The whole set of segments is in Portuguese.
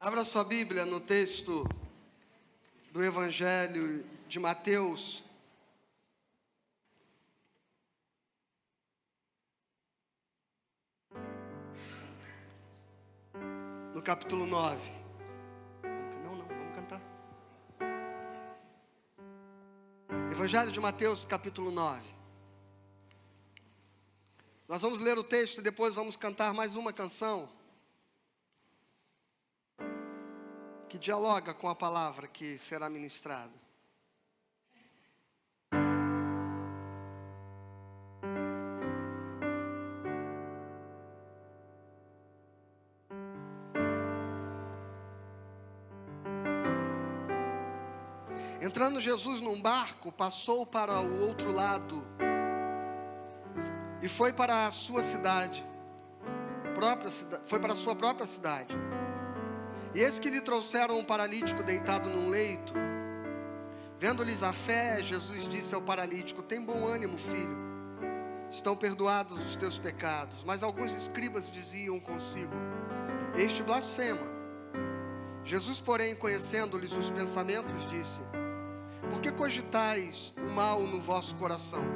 Abra sua Bíblia no texto do Evangelho de Mateus. No capítulo 9. Vamos cantar. Evangelho de Mateus, capítulo 9. Nós vamos ler o texto e depois vamos cantar mais uma canção que dialoga com a palavra que será ministrada. Entrando Jesus num barco, passou para o outro lado e foi para a sua cidade, foi para a sua própria cidade. E eis que lhe trouxeram um paralítico deitado num leito. Vendo-lhes a fé, Jesus disse ao paralítico: tem bom ânimo, filho, estão perdoados os teus pecados. Mas alguns escribas diziam consigo: este blasfema. Jesus, porém, conhecendo-lhes os pensamentos, disse: por que cogitais o mal no vosso coração?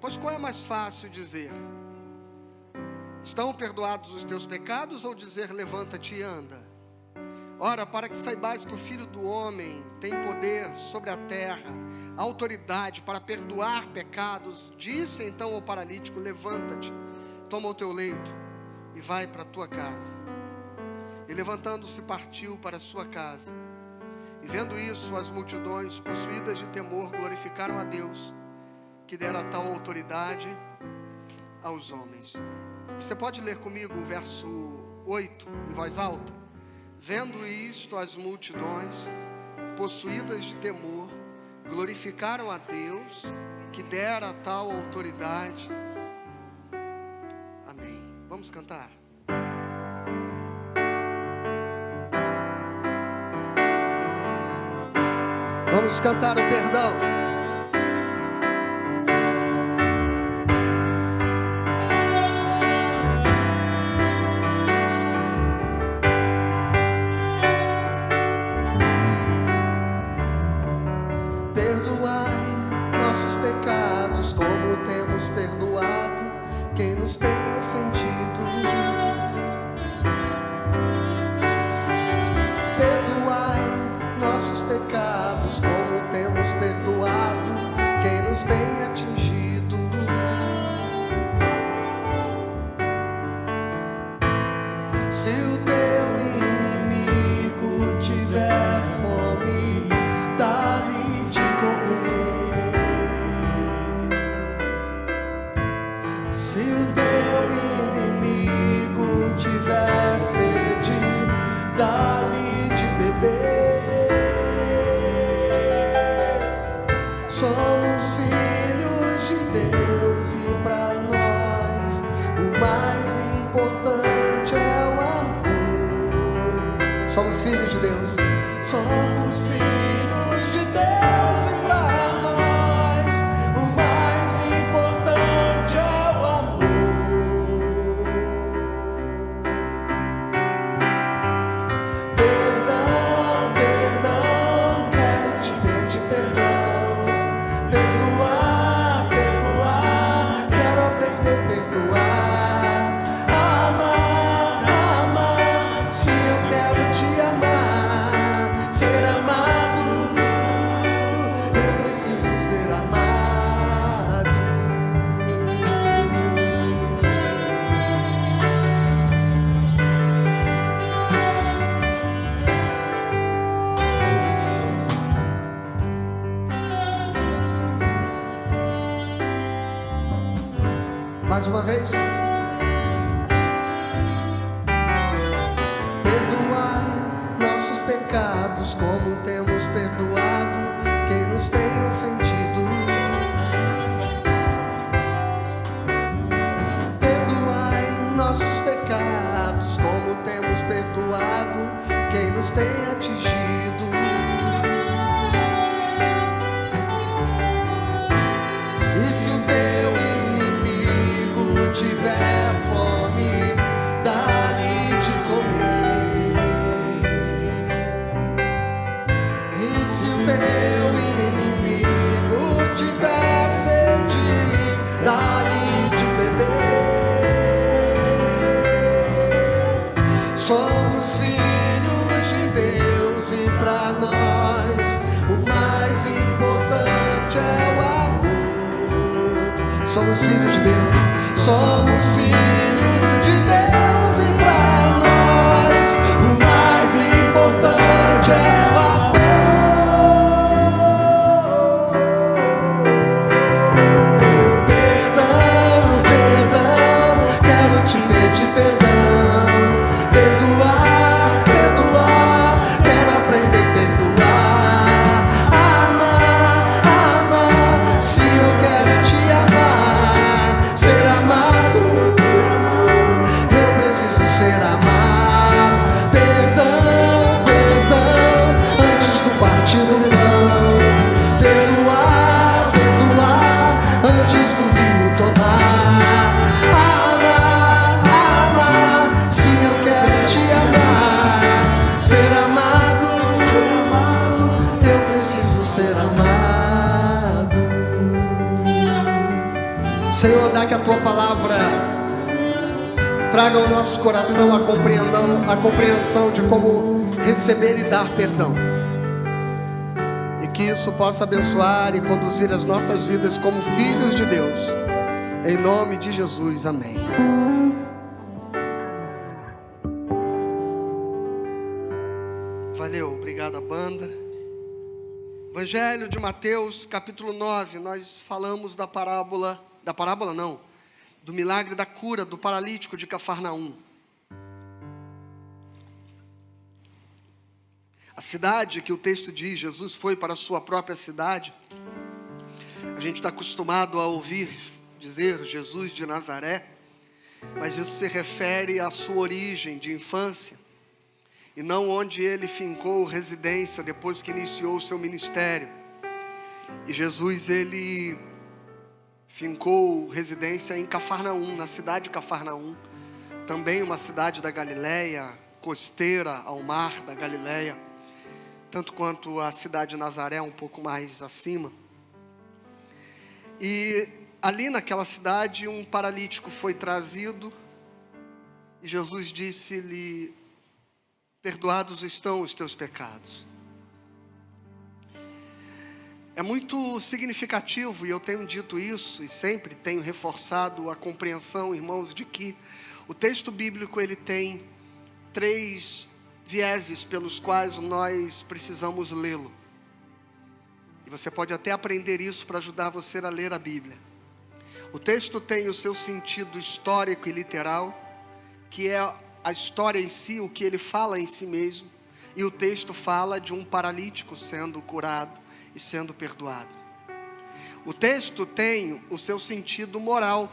Pois qual é mais fácil dizer: estão perdoados os teus pecados, ou dizer: levanta-te e anda? Ora, para que saibais que o Filho do Homem tem poder sobre a terra, autoridade para perdoar pecados, disse então ao paralítico: levanta-te, toma o teu leito e vai para a tua casa. E levantando-se partiu para a sua casa. E vendo isso, as multidões, possuídas de temor, glorificaram a Deus, que dera tal autoridade aos homens. Você pode ler comigo o verso 8 em voz alta? Vendo isto, as multidões, possuídas de temor, glorificaram a Deus, que dera tal autoridade. Amém. Vamos cantar. Vamos cantar o perdão. Como temos perdoado quem nos tem ofendido. Perdoai nossos pecados, como temos perdoado quem nos tem atingido. Se o teu inimigo tiver fome, dá-lhe de comer. Se o teu inimigo tiver sede, dá-lhe de beber. Somos filhos de Deus e para nós o mais importante é o amor. Somos filhos de Deus. Somos filhos de Deus e para nós o mais importante é o amor. Perdão, perdão, quero te pedir perdão. Perdoar, perdoar, quero aprender a perdoar. Amar, amar, se eu quero te amar. Ser amado, eu preciso ser amado. Mais uma vez. Perdoai nossos pecados, como temos perdoado quem nos tem ofendido. Perdoai nossos pecados, como temos perdoado quem nos tem atingido. E se o teu inimigo tiver fome, dá-lhe de comer. Somos filhos de Deus e pra nós o mais importante é o amor. Somos filhos de Deus, somos filhos de Deus e pra nós o mais importante é o amor. Senhor, dá que a Tua palavra traga ao nosso coração a compreensão de como receber e dar perdão. E que isso possa abençoar e conduzir as nossas vidas como filhos de Deus. Em nome de Jesus, amém. Valeu, obrigado, banda. Evangelho de Mateus, capítulo 9, nós falamos do milagre da cura do paralítico de Cafarnaum. A cidade que o texto diz, Jesus foi para a sua própria cidade. A gente está acostumado a ouvir dizer Jesus de Nazaré, mas isso se refere à sua origem de infância, e não onde ele fincou residência depois que iniciou o seu ministério. E Jesus, ele fincou residência em Cafarnaum, na cidade de Cafarnaum, também uma cidade da Galileia, costeira ao mar da Galileia, tanto quanto a cidade de Nazaré, um pouco mais acima. E ali naquela cidade, um paralítico foi trazido, e Jesus disse-lhe: perdoados estão os teus pecados. É muito significativo, e eu tenho dito isso, e sempre tenho reforçado a compreensão, irmãos, de que o texto bíblico, ele tem 3 vieses pelos quais nós precisamos lê-lo. E você pode até aprender isso para ajudar você a ler a Bíblia. O texto tem o seu sentido histórico e literal, que é a história em si, o que ele fala em si mesmo. E o texto fala de um paralítico sendo curado e sendo perdoado. O texto tem o seu sentido moral,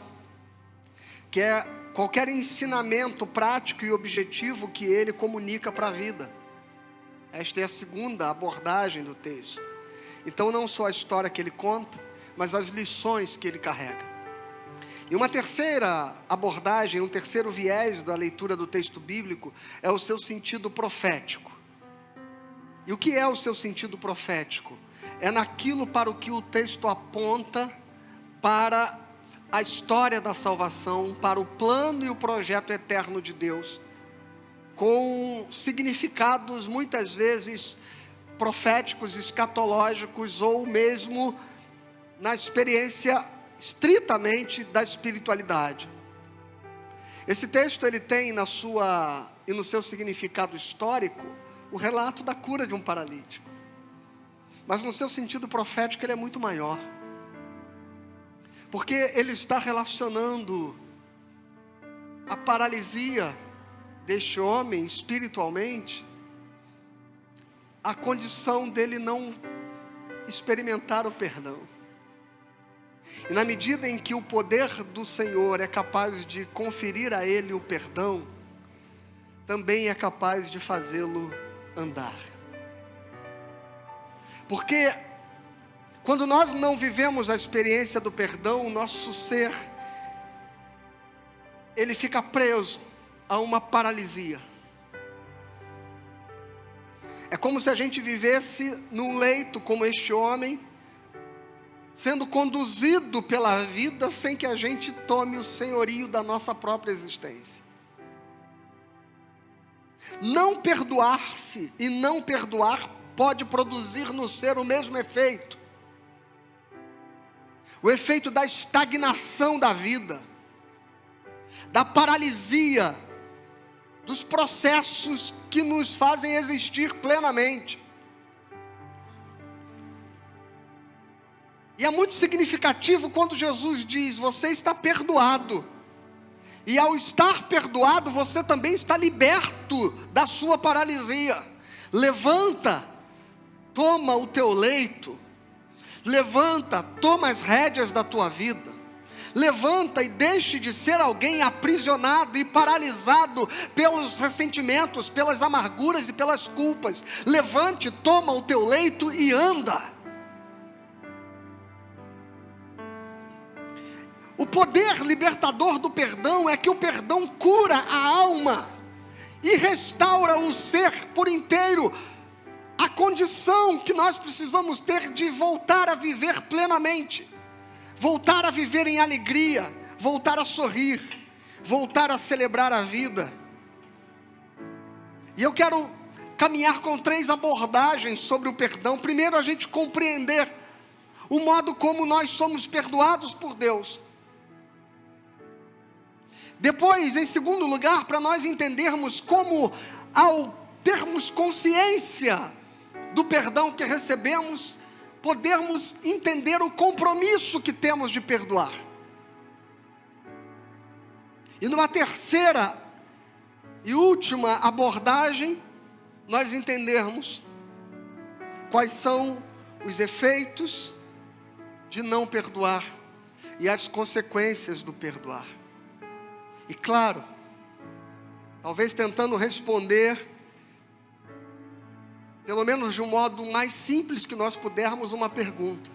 que é qualquer ensinamento prático e objetivo que ele comunica para a vida. Esta é a segunda abordagem do texto. Então não só a história que ele conta, mas as lições que ele carrega. E uma terceira abordagem, um terceiro viés da leitura do texto bíblico é o seu sentido profético. E o que é o seu sentido profético? É naquilo para o que o texto aponta para a história da salvação, para o plano e o projeto eterno de Deus, com significados muitas vezes proféticos, escatológicos, ou mesmo na experiência estritamente da espiritualidade. Esse texto, ele tem no seu significado histórico o relato da cura de um paralítico, mas no seu sentido profético ele é muito maior, porque ele está relacionando a paralisia deste homem espiritualmente à condição dele não experimentar o perdão. E na medida em que o poder do Senhor é capaz de conferir a ele o perdão, também é capaz de fazê-lo andar. Porque quando nós não vivemos a experiência do perdão, o nosso ser, ele fica preso a uma paralisia. É como se a gente vivesse num leito como este homem, sendo conduzido pela vida sem que a gente tome o senhorio da nossa própria existência. Não perdoar-se e não perdoar pode produzir no ser o mesmo efeito. O efeito da estagnação da vida, da paralisia, dos processos que nos fazem existir plenamente. E é muito significativo quando Jesus diz: você está perdoado. E ao estar perdoado, você também está liberto da sua paralisia. Levanta, toma o teu leito. Levanta, toma as rédeas da tua vida. Levanta e deixe de ser alguém aprisionado e paralisado pelos ressentimentos, pelas amarguras e pelas culpas. Levante, toma o teu leito e anda. O poder libertador do perdão é que o perdão cura a alma e restaura o ser por inteiro. A condição que nós precisamos ter de voltar a viver plenamente, voltar a viver em alegria, voltar a sorrir, voltar a celebrar a vida. E eu quero caminhar com 3 abordagens sobre o perdão. Primeiro, a gente compreender o modo como nós somos perdoados por Deus. Depois, em segundo lugar, para nós entendermos como, ao termos consciência do perdão que recebemos, podermos entender o compromisso que temos de perdoar. E numa terceira e última abordagem, nós entendermos quais são os efeitos de não perdoar e as consequências do perdoar. E claro, talvez tentando responder, pelo menos de um modo mais simples que nós pudermos, uma pergunta: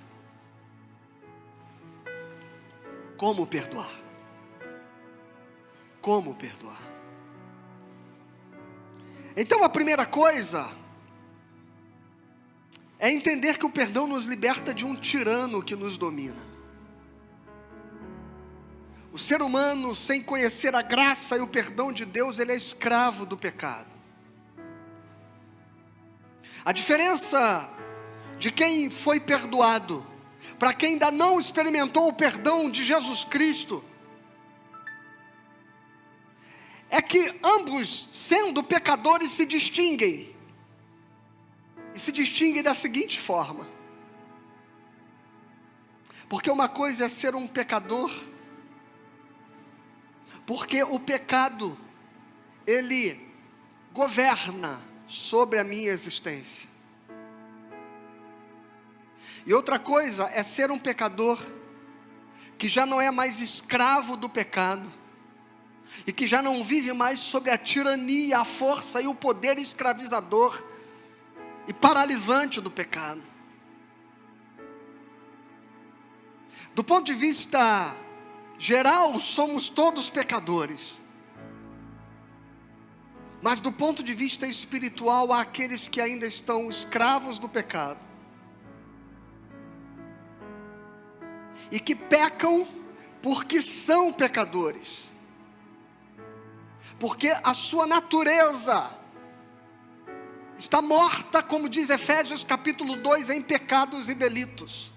como perdoar? Como perdoar? Então a primeira coisa é entender que o perdão nos liberta de um tirano que nos domina. O ser humano, sem conhecer a graça e o perdão de Deus, ele é escravo do pecado. A diferença de quem foi perdoado para quem ainda não experimentou o perdão de Jesus Cristo é que ambos, sendo pecadores, se distinguem. E se distinguem da seguinte forma: porque uma coisa é ser um pecador, porque o pecado, ele governa sobre a minha existência. E outra coisa é ser um pecador que já não é mais escravo do pecado, e que já não vive mais sob a tirania, a força e o poder escravizador e paralisante do pecado. Do ponto de vista geral, somos todos pecadores. Mas do ponto de vista espiritual, há aqueles que ainda estão escravos do pecado e que pecam porque são pecadores, porque a sua natureza está morta, como diz Efésios capítulo 2, em pecados e delitos.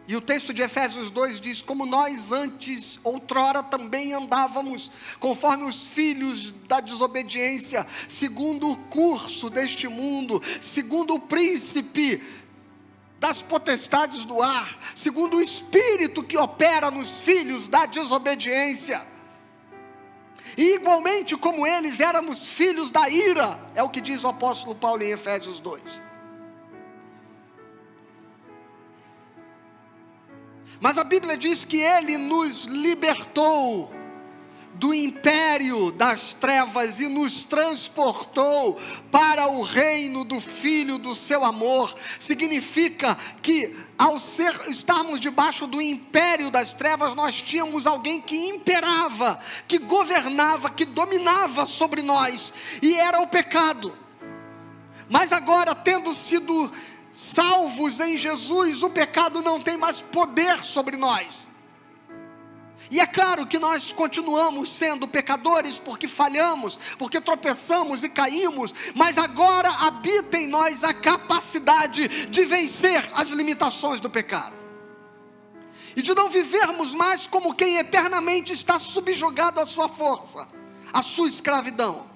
E o texto de Efésios 2 diz: como nós antes, outrora, também andávamos, conforme os filhos da desobediência, segundo o curso deste mundo, segundo o príncipe das potestades do ar, segundo o espírito que opera nos filhos da desobediência. E igualmente como eles, éramos filhos da ira, é o que diz o apóstolo Paulo em Efésios 2. Mas a Bíblia diz que Ele nos libertou do império das trevas e nos transportou para o reino do Filho do seu amor. Significa que ao estarmos debaixo do império das trevas, nós tínhamos alguém que imperava, que governava, que dominava sobre nós, e era o pecado. Mas agora, tendo sido salvos em Jesus, o pecado não tem mais poder sobre nós. E é claro que nós continuamos sendo pecadores, porque falhamos, porque tropeçamos e caímos, mas agora habita em nós a capacidade de vencer as limitações do pecado, e de não vivermos mais como quem eternamente está subjugado à sua força, à sua escravidão,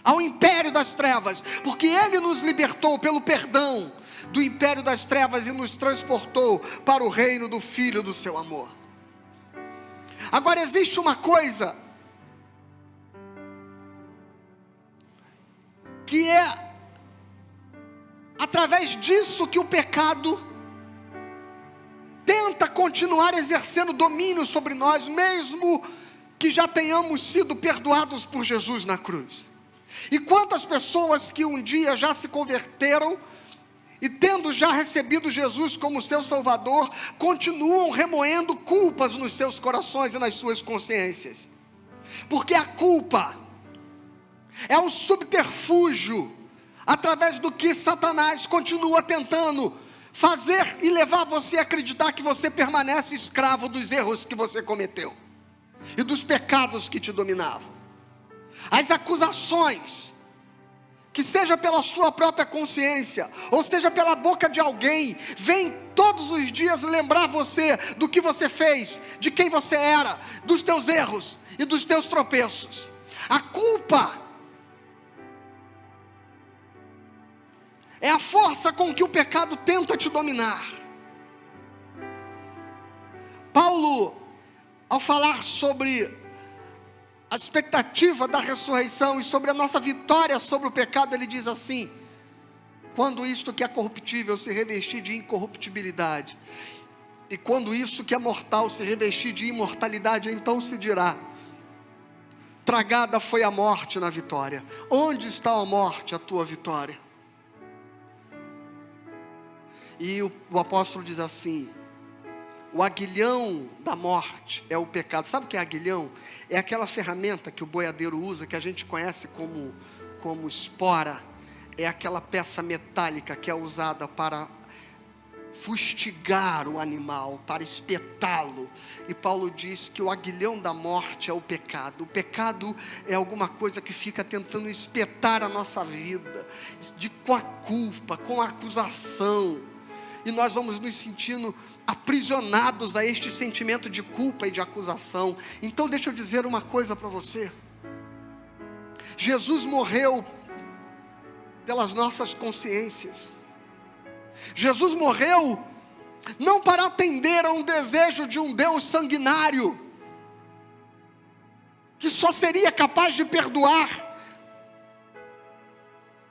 ao império das trevas, porque Ele nos libertou pelo perdão do império das trevas e nos transportou para o reino do Filho do seu amor. Agora existe uma coisa que é através disso que o pecado tenta continuar exercendo domínio sobre nós, mesmo que já tenhamos sido perdoados por Jesus na cruz. E quantas pessoas que um dia já se converteram e tendo já recebido Jesus como seu Salvador, continuam remoendo culpas nos seus corações e nas suas consciências, porque a culpa é um subterfúgio através do que Satanás continua tentando fazer e levar você a acreditar que você permanece escravo dos erros que você cometeu e dos pecados que te dominavam. As acusações, que seja pela sua própria consciência, ou seja pela boca de alguém, vem todos os dias lembrar você do que você fez, de quem você era, dos teus erros e dos teus tropeços. A culpa é a força com que o pecado tenta te dominar. Paulo, ao falar sobre a expectativa da ressurreição e sobre a nossa vitória sobre o pecado, ele diz assim: quando isto que é corruptível se revestir de incorruptibilidade, e quando isso que é mortal se revestir de imortalidade, então se dirá: tragada foi a morte na vitória. Onde está a morte, a tua vitória? E o apóstolo diz assim: o aguilhão da morte é o pecado. Sabe o que é aguilhão? É aquela ferramenta que o boiadeiro usa, que a gente conhece como espora. É aquela peça metálica que é usada para fustigar o animal, para espetá-lo. E Paulo diz que o aguilhão da morte é o pecado. O pecado é alguma coisa que fica tentando espetar a nossa vida, com a culpa, com a acusação. E nós vamos nos sentindo aprisionados a este sentimento de culpa e de acusação. Então deixa eu dizer uma coisa para você: Jesus morreu pelas nossas consciências. Jesus morreu não para atender a um desejo de um Deus sanguinário, que só seria capaz de perdoar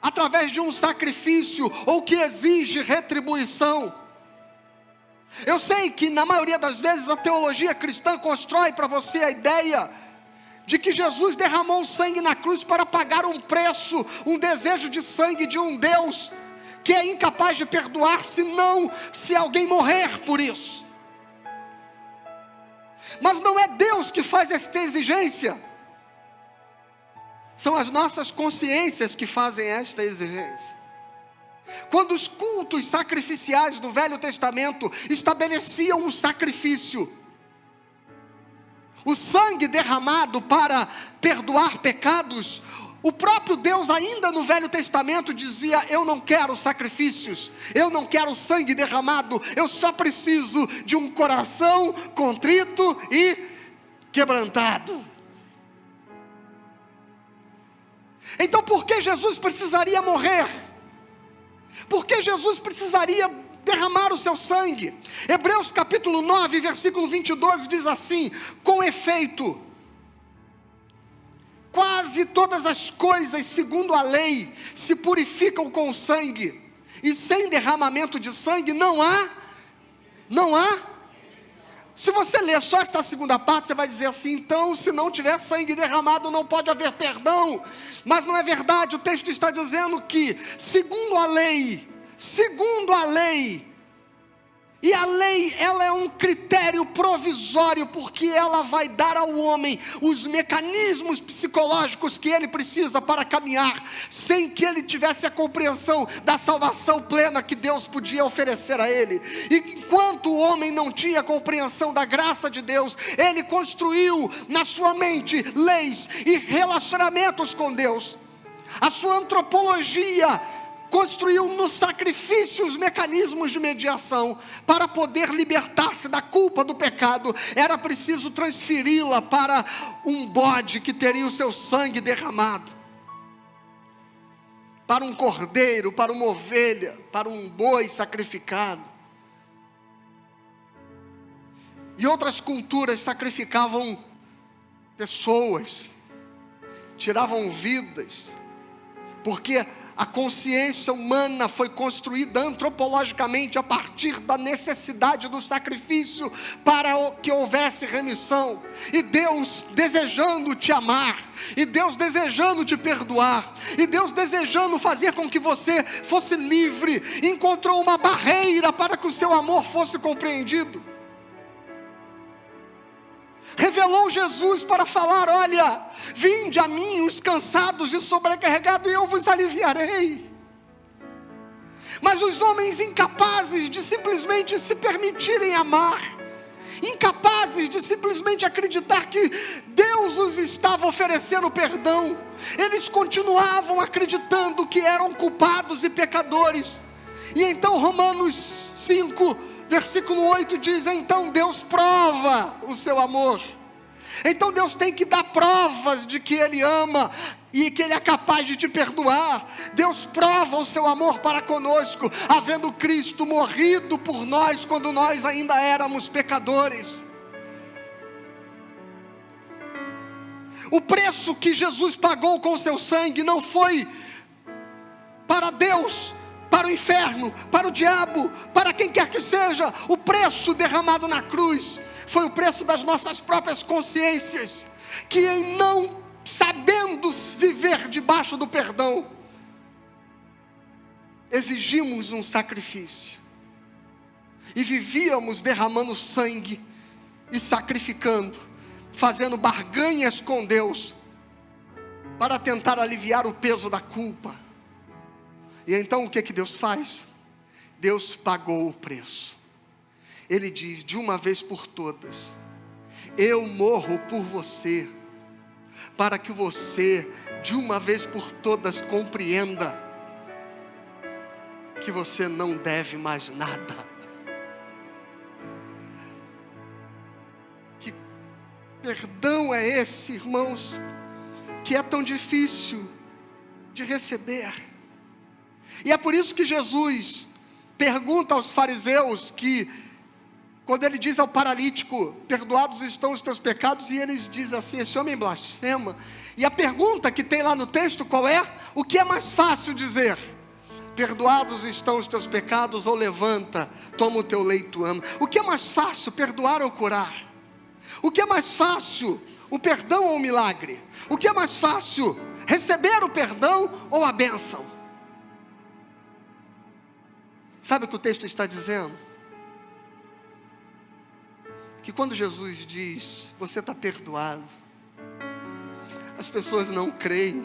através de um sacrifício, ou que exige retribuição. Eu sei que na maioria das vezes a teologia cristã constrói para você a ideia de que Jesus derramou sangue na cruz para pagar um preço, um desejo de sangue de um Deus que é incapaz de perdoar, se alguém morrer por isso. Mas não é Deus que faz esta exigência, são as nossas consciências que fazem esta exigência. Quando os cultos sacrificiais do Velho Testamento estabeleciam um sacrifício, o sangue derramado para perdoar pecados, o próprio Deus ainda no Velho Testamento dizia: eu não quero sacrifícios, eu não quero sangue derramado, eu só preciso de um coração contrito e quebrantado. Então por que Jesus precisaria morrer? Por que Jesus precisaria derramar o seu sangue? Hebreus capítulo 9, versículo 22 diz assim: com efeito, quase todas as coisas segundo a lei se purificam com sangue, e sem derramamento de sangue não há. Se você ler só esta segunda parte, você vai dizer assim: então se não tiver sangue derramado não pode haver perdão. Mas não é verdade. O texto está dizendo que segundo a lei, E a lei, ela é um critério provisório, porque ela vai dar ao homem os mecanismos psicológicos que ele precisa para caminhar, sem que ele tivesse a compreensão da salvação plena que Deus podia oferecer a ele. E enquanto o homem não tinha compreensão da graça de Deus, ele construiu na sua mente leis e relacionamentos com Deus. A sua antropologia construiu no sacrifício os mecanismos de mediação. Para poder libertar-se da culpa do pecado, era preciso transferi-la para um bode que teria o seu sangue derramado, para um cordeiro, para uma ovelha, para um boi sacrificado. E outras culturas sacrificavam pessoas, tiravam vidas, porque a consciência humana foi construída antropologicamente a partir da necessidade do sacrifício para que houvesse remissão. E Deus desejando te amar, e Deus desejando te perdoar, e Deus desejando fazer com que você fosse livre, encontrou uma barreira para que o seu amor fosse compreendido. Revelou Jesus para falar: olha, vinde a mim os cansados e sobrecarregados, e eu vos aliviarei. Mas os homens incapazes de simplesmente se permitirem amar, incapazes de simplesmente acreditar que Deus os estava oferecendo perdão, eles continuavam acreditando que eram culpados e pecadores. E então Romanos 5, versículo 8 diz: então Deus prova o seu amor. Então Deus tem que dar provas de que Ele ama e que Ele é capaz de te perdoar. Deus prova o seu amor para conosco, havendo Cristo morrido por nós quando nós ainda éramos pecadores. O preço que Jesus pagou com o seu sangue não foi para Deus, para o inferno, para o diabo, para quem quer que seja. O preço derramado na cruz foi o preço das nossas próprias consciências, que em não sabendo viver debaixo do perdão, exigimos um sacrifício, e vivíamos derramando sangue e sacrificando, fazendo barganhas com Deus, para tentar aliviar o peso da culpa. E então o que Deus faz? Deus pagou o preço. Ele diz: de uma vez por todas, eu morro por você, para que você, de uma vez por todas, compreenda que você não deve mais nada. Que perdão é esse, irmãos, que é tão difícil de receber? E é por isso que Jesus pergunta aos fariseus, que quando ele diz ao paralítico: perdoados estão os teus pecados, e eles dizem assim: esse homem blasfema. E a pergunta que tem lá no texto qual é? O que é mais fácil dizer? Perdoados estão os teus pecados, ou levanta, toma o teu leito, ama. O que é mais fácil, perdoar ou curar? O que é mais fácil, o perdão ou o milagre? O que é mais fácil, receber o perdão ou a bênção? Sabe o que o texto está dizendo? Que quando Jesus diz: você está perdoado, as pessoas não creem.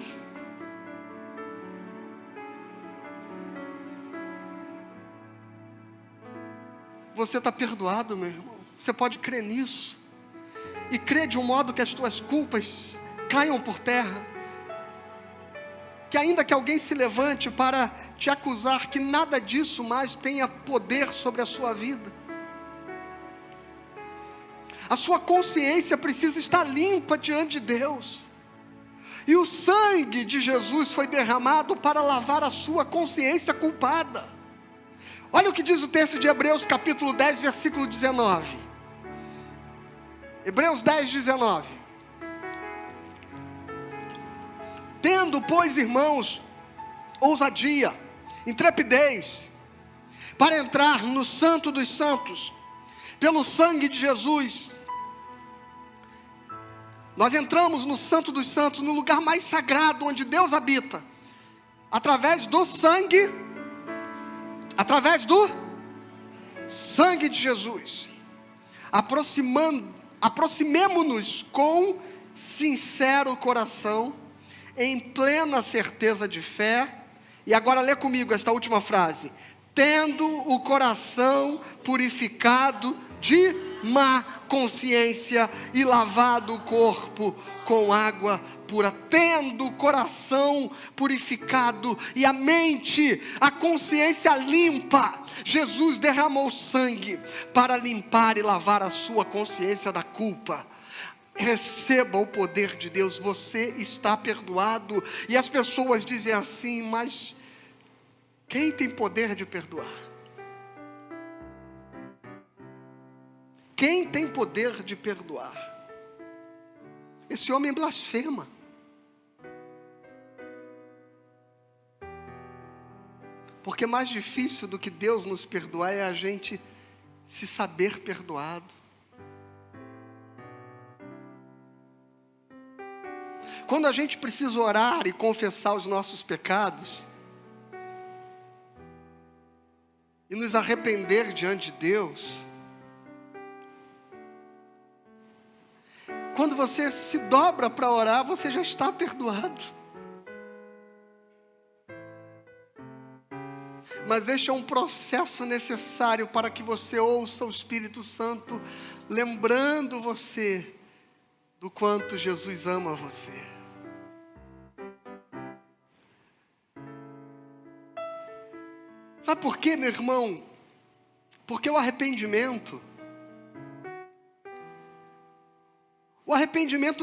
Você está perdoado, meu irmão. Você pode crer nisso, e crer de um modo que as tuas culpas caiam por terra, que ainda que alguém se levante para te acusar, que nada disso mais tenha poder sobre a sua vida. A sua consciência precisa estar limpa diante de Deus, e o sangue de Jesus foi derramado para lavar a sua consciência culpada. Olha o que diz o texto de Hebreus capítulo 10, versículo 19. Hebreus 10, 19. Tendo, pois, irmãos, ousadia, intrepidez, para entrar no santo dos santos, pelo sangue de Jesus. Nós entramos no santo dos santos, no lugar mais sagrado, onde Deus habita, através do sangue, através do Sangue de Jesus. Aproximemo-nos com sincero coração, em plena certeza de fé. E agora lê comigo esta última frase: tendo o coração purificado de má consciência e lavado o corpo com água pura. Tendo o coração purificado e a mente, a consciência limpa, Jesus derramou sangue para limpar e lavar a sua consciência da culpa. Receba o poder de Deus, você está perdoado. E as pessoas dizem assim: mas quem tem poder de perdoar? Quem tem poder de perdoar? Esse homem blasfema. Porque mais difícil do que Deus nos perdoar é a gente se saber perdoado. Quando a gente precisa orar e confessar os nossos pecados, e nos arrepender diante de Deus, quando você se dobra para orar, você já está perdoado. Mas este é um processo necessário para que você ouça o Espírito Santo, lembrando você do quanto Jesus ama você. Sabe por quê, meu irmão? Porque o arrependimento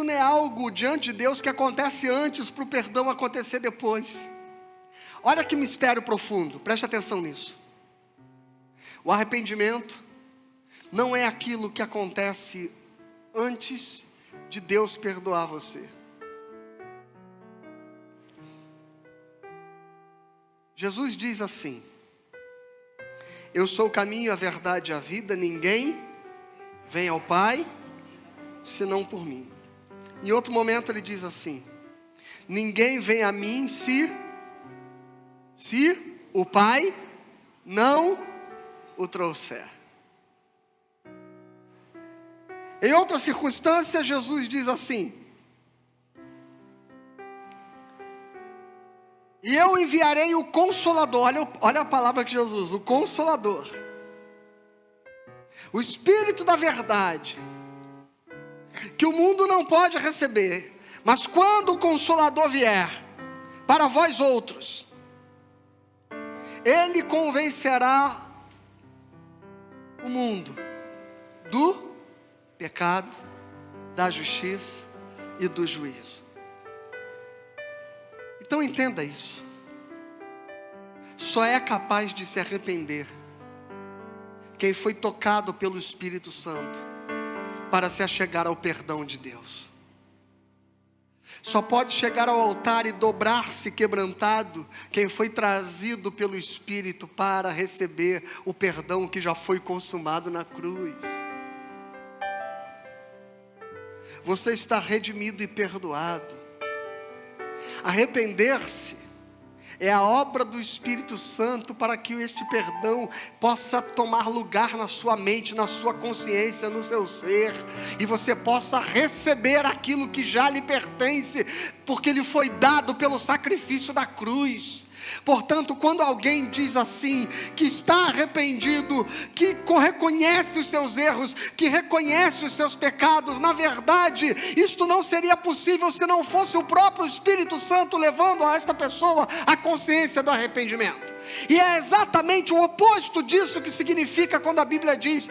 não é algo diante de Deus que acontece antes para o perdão acontecer depois. Olha que mistério profundo, preste atenção nisso. O arrependimento não é aquilo que acontece antes de Deus perdoar você. Jesus diz assim: eu sou o caminho, a verdade e a vida, ninguém vem ao Pai senão por mim. Em outro momento ele diz assim: ninguém vem a mim se o Pai não o trouxer. Em outra circunstância, Jesus diz assim: e eu enviarei o Consolador. Olha a palavra que Jesus usa, o Consolador, o Espírito da verdade, que o mundo não pode receber, mas quando o Consolador vier para vós outros, ele convencerá o mundo do pecado, da justiça e do juízo. Então entenda isso. Só é capaz de se arrepender quem foi tocado pelo Espírito Santo para se achegar ao perdão de Deus. Só pode chegar ao altar e dobrar-se quebrantado quem foi trazido pelo Espírito para receber o perdão que já foi consumado na cruz. Você está redimido e perdoado. Arrepender-se é a obra do Espírito Santo para que este perdão possa tomar lugar na sua mente, na sua consciência, no seu ser, e você possa receber aquilo que já lhe pertence, porque lhe foi dado pelo sacrifício da cruz. Portanto, quando alguém diz assim, que está arrependido, que reconhece os seus erros, que reconhece os seus pecados, na verdade, isto não seria possível se não fosse o próprio Espírito Santo levando a esta pessoa a consciência do arrependimento. E é exatamente o oposto disso que significa quando a Bíblia diz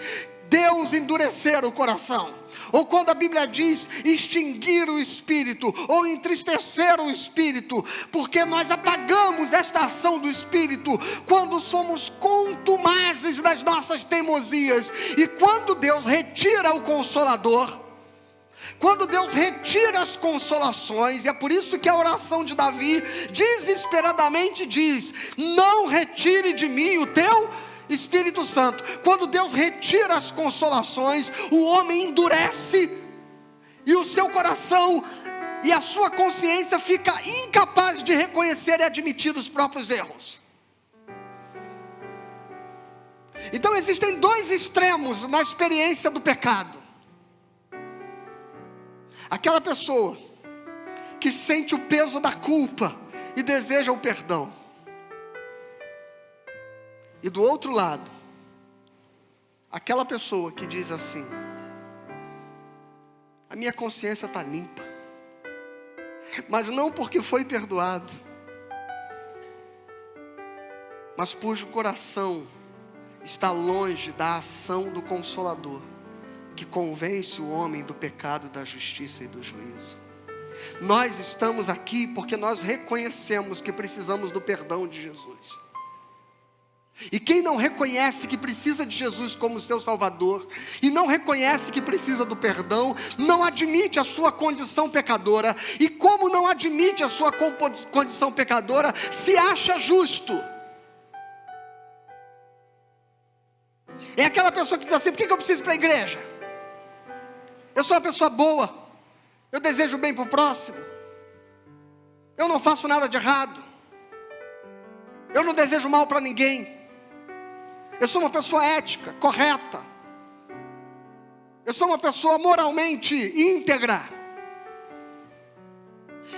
Deus endurecer o coração, ou quando a Bíblia diz extinguir o Espírito, ou entristecer o Espírito, porque nós apagamos esta ação do Espírito quando somos contumazes das nossas teimosias. E quando Deus retira o Consolador, quando Deus retira as consolações, e é por isso que a oração de Davi desesperadamente diz: não retire de mim o teu Espírito Santo. Quando Deus retira as consolações, o homem endurece, e o seu coração e a sua consciência fica incapaz de reconhecer e admitir os próprios erros. Então existem dois extremos na experiência do pecado. Aquela pessoa que sente o peso da culpa e deseja o perdão. E do outro lado, aquela pessoa que diz assim: a minha consciência está limpa, mas não porque foi perdoado, mas cujo coração está longe da ação do Consolador, que convence o homem do pecado, da justiça e do juízo. Nós estamos aqui porque nós reconhecemos que precisamos do perdão de Jesus. E quem não reconhece que precisa de Jesus como seu Salvador, e não reconhece que precisa do perdão, não admite a sua condição pecadora, e como não admite a sua condição pecadora, se acha justo. É aquela pessoa que diz assim: por que eu preciso ir para a igreja? Eu sou uma pessoa boa, eu desejo bem para o próximo, eu não faço nada de errado, eu não desejo mal para ninguém, eu sou uma pessoa ética, correta, eu sou uma pessoa moralmente íntegra.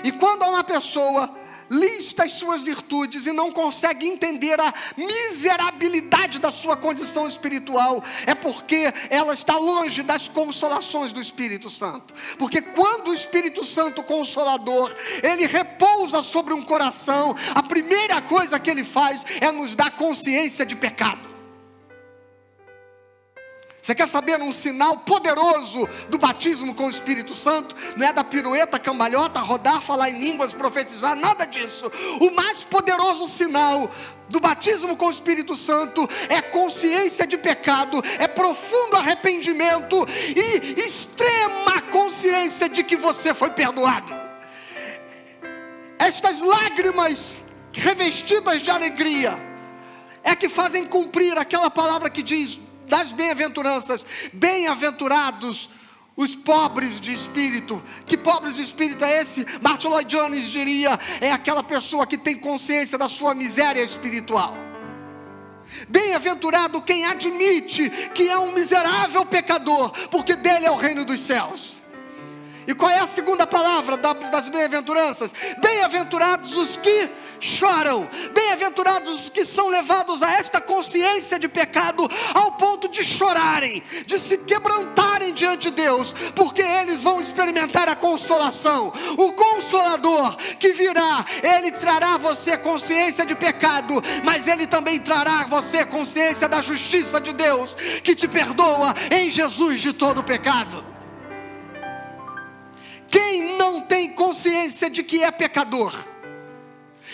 E quando uma pessoa lista as suas virtudes e não consegue entender a miserabilidade da sua condição espiritual, é porque ela está longe das consolações do Espírito Santo. Porque quando o Espírito Santo Consolador, ele repousa sobre um coração, a primeira coisa que ele faz é nos dar consciência de pecado. Você quer saber um sinal poderoso do batismo com o Espírito Santo? Não é da pirueta, cambalhota, rodar, falar em línguas, profetizar, nada disso. O mais poderoso sinal do batismo com o Espírito Santo é consciência de pecado, é profundo arrependimento e extrema consciência de que você foi perdoado. Estas lágrimas revestidas de alegria é que fazem cumprir aquela palavra que diz das bem-aventuranças: bem-aventurados os pobres de espírito. Que pobres de espírito é esse? Martin Lloyd Jones diria: é aquela pessoa que tem consciência da sua miséria espiritual. Bem-aventurado quem admite que é um miserável pecador, porque dele é o reino dos céus. E qual é a segunda palavra das bem-aventuranças? Bem-aventurados os que choram, bem-aventurados os que são levados a esta consciência de pecado, ao ponto de chorarem, de se quebrantarem diante de Deus, porque eles vão experimentar a consolação. O Consolador que virá, ele trará a você consciência de pecado, mas ele também trará a você consciência da justiça de Deus, que te perdoa em Jesus de todo o pecado. Quem não tem consciência de que é pecador,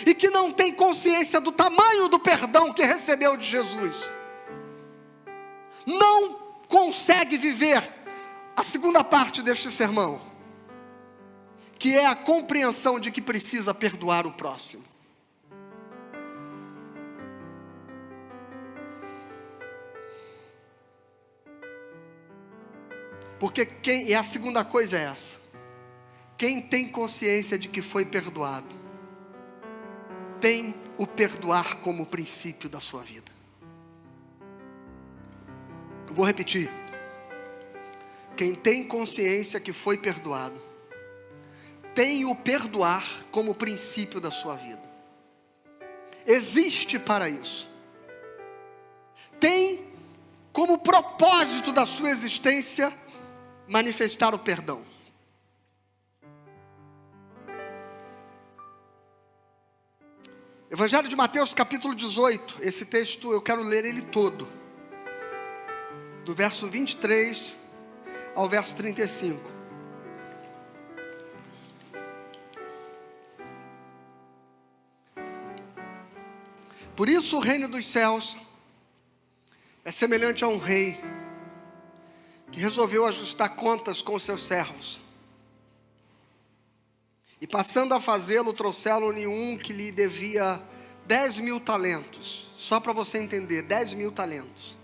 e que não tem consciência do tamanho do perdão que recebeu de Jesus, não consegue viver a segunda parte deste sermão, que é a compreensão de que precisa perdoar o próximo. Porque e a segunda coisa é essa: quem tem consciência de que foi perdoado, tem o perdoar como princípio da sua vida. Vou repetir: quem tem consciência que foi perdoado, tem o perdoar como princípio da sua vida. Existe para isso. Tem como propósito da sua existência manifestar o perdão. Evangelho de Mateus capítulo 18, esse texto eu quero ler ele todo, do verso 23 ao verso 35. Por isso o reino dos céus é semelhante a um rei que resolveu ajustar contas com seus servos. E passando a fazê-lo, trouxeram-lhe um que lhe devia 10.000 talentos. Só para você entender, 10.000 talentos.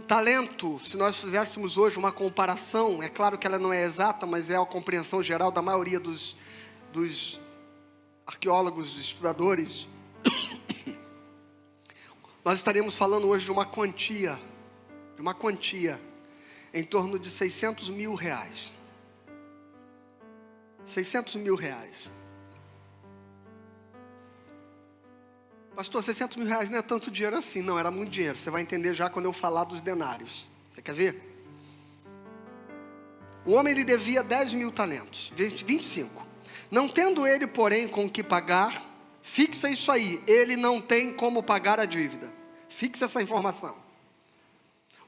Talento, se nós fizéssemos hoje uma comparação, é claro que ela não é exata, mas é a compreensão geral da maioria dos arqueólogos, estudadores. nós estaremos falando hoje de uma quantia em torno de 600 mil reais. 600 mil reais. Pastor, 600 mil reais não é tanto dinheiro assim. Não, era muito dinheiro. Você vai entender já quando eu falar dos denários. Você quer ver? O homem lhe devia 10 mil talentos, 25. Não tendo ele, porém, com que pagar, fixa isso aí. Ele não tem como pagar a dívida. Fixa essa informação.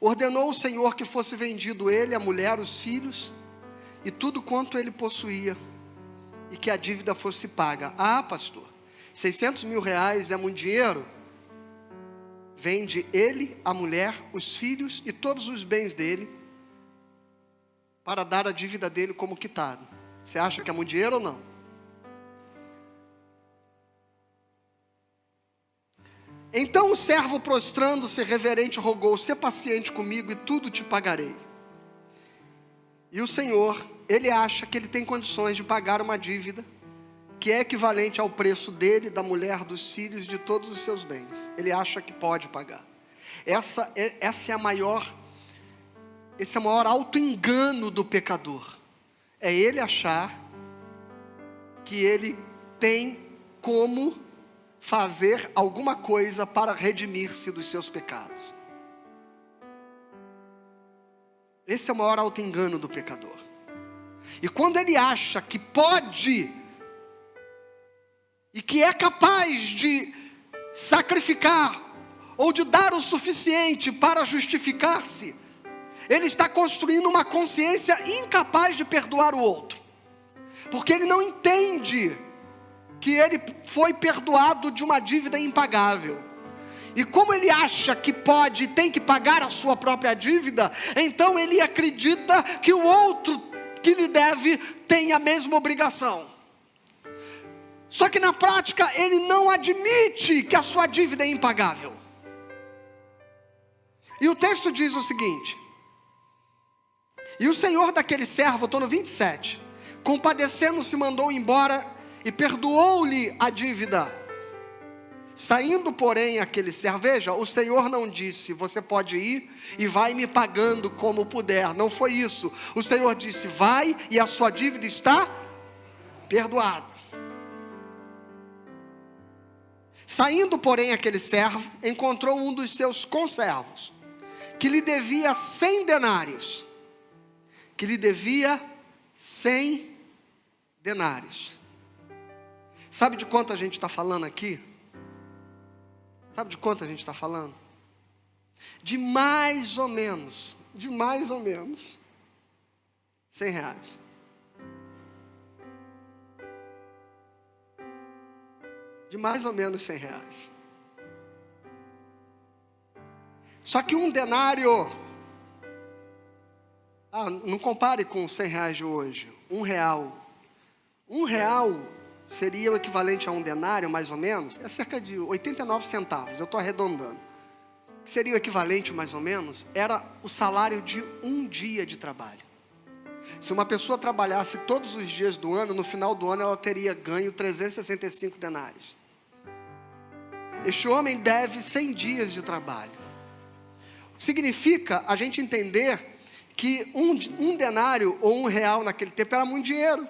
Ordenou o Senhor que fosse vendido ele, a mulher, os filhos e tudo quanto ele possuía, e que a dívida fosse paga. Ah, pastor, 600 mil reais é muito dinheiro? Vende ele, a mulher, os filhos e todos os bens dele, para dar a dívida dele como quitado. Você acha que é muito dinheiro ou não? Então o servo, prostrando-se reverente, rogou: sê paciente comigo e tudo te pagarei. E o Senhor, ele acha que ele tem condições de pagar uma dívida que é equivalente ao preço dele, da mulher, dos filhos, de todos os seus bens. Ele acha que pode pagar. Esse é o maior auto-engano do pecador. É ele achar que ele tem como fazer alguma coisa para redimir-se dos seus pecados. Esse é o maior auto-engano do pecador. E quando ele acha que pode e que é capaz de sacrificar ou de dar o suficiente para justificar-se, ele está construindo uma consciência incapaz de perdoar o outro, porque ele não entende que ele foi perdoado de uma dívida impagável. E como ele acha que pode e tem que pagar a sua própria dívida, então ele acredita que o outro que lhe deve tem a mesma obrigação. Só que na prática ele não admite que a sua dívida é impagável. E o texto diz o seguinte: e o senhor daquele servo, estou no 27, compadecendo-se, mandou embora e perdoou-lhe a dívida. Saindo, porém, aquele servo, veja, o Senhor não disse: você pode ir e vai me pagando como puder. Não foi isso. O Senhor disse: vai e a sua dívida está perdoada. Saindo, porém, aquele servo encontrou um dos seus conservos, que lhe devia 100 denários. Que lhe devia 100 denários. Sabe de quanto a gente está falando aqui? Sabe de quanto a gente está falando? De mais ou menos 100 reais. De mais ou menos 100 reais. Só que um denário, não compare com 100 reais de hoje, R$1 seria o equivalente a um denário, mais ou menos, é cerca de 89 centavos, eu estou arredondando. Seria o equivalente, mais ou menos, era o salário de um dia de trabalho. Se uma pessoa trabalhasse todos os dias do ano, no final do ano ela teria ganho 365 denários. Este homem deve 100 dias de trabalho. Significa a gente entender que um denário ou R$1 naquele tempo era muito dinheiro.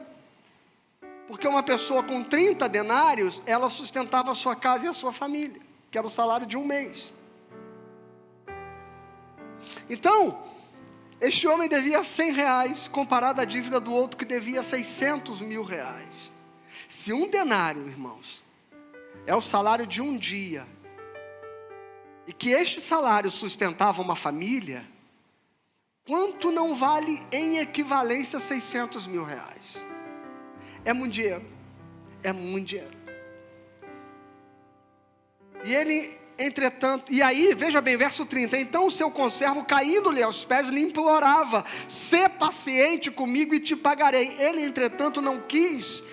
Porque uma pessoa com 30 denários, ela sustentava a sua casa e a sua família, que era o salário de um mês. Então, este homem devia 100 reais, comparado à dívida do outro que devia 600 mil reais. Se um denário, irmãos, é o salário de um dia, e que este salário sustentava uma família, quanto não vale em equivalência 600 mil reais? É muito dinheiro. É muito dinheiro. E ele, entretanto, e aí, veja bem, verso 30. Então o seu conservo, caindo-lhe aos pés, lhe implorava: sê paciente comigo e te pagarei. Ele, entretanto, não quis,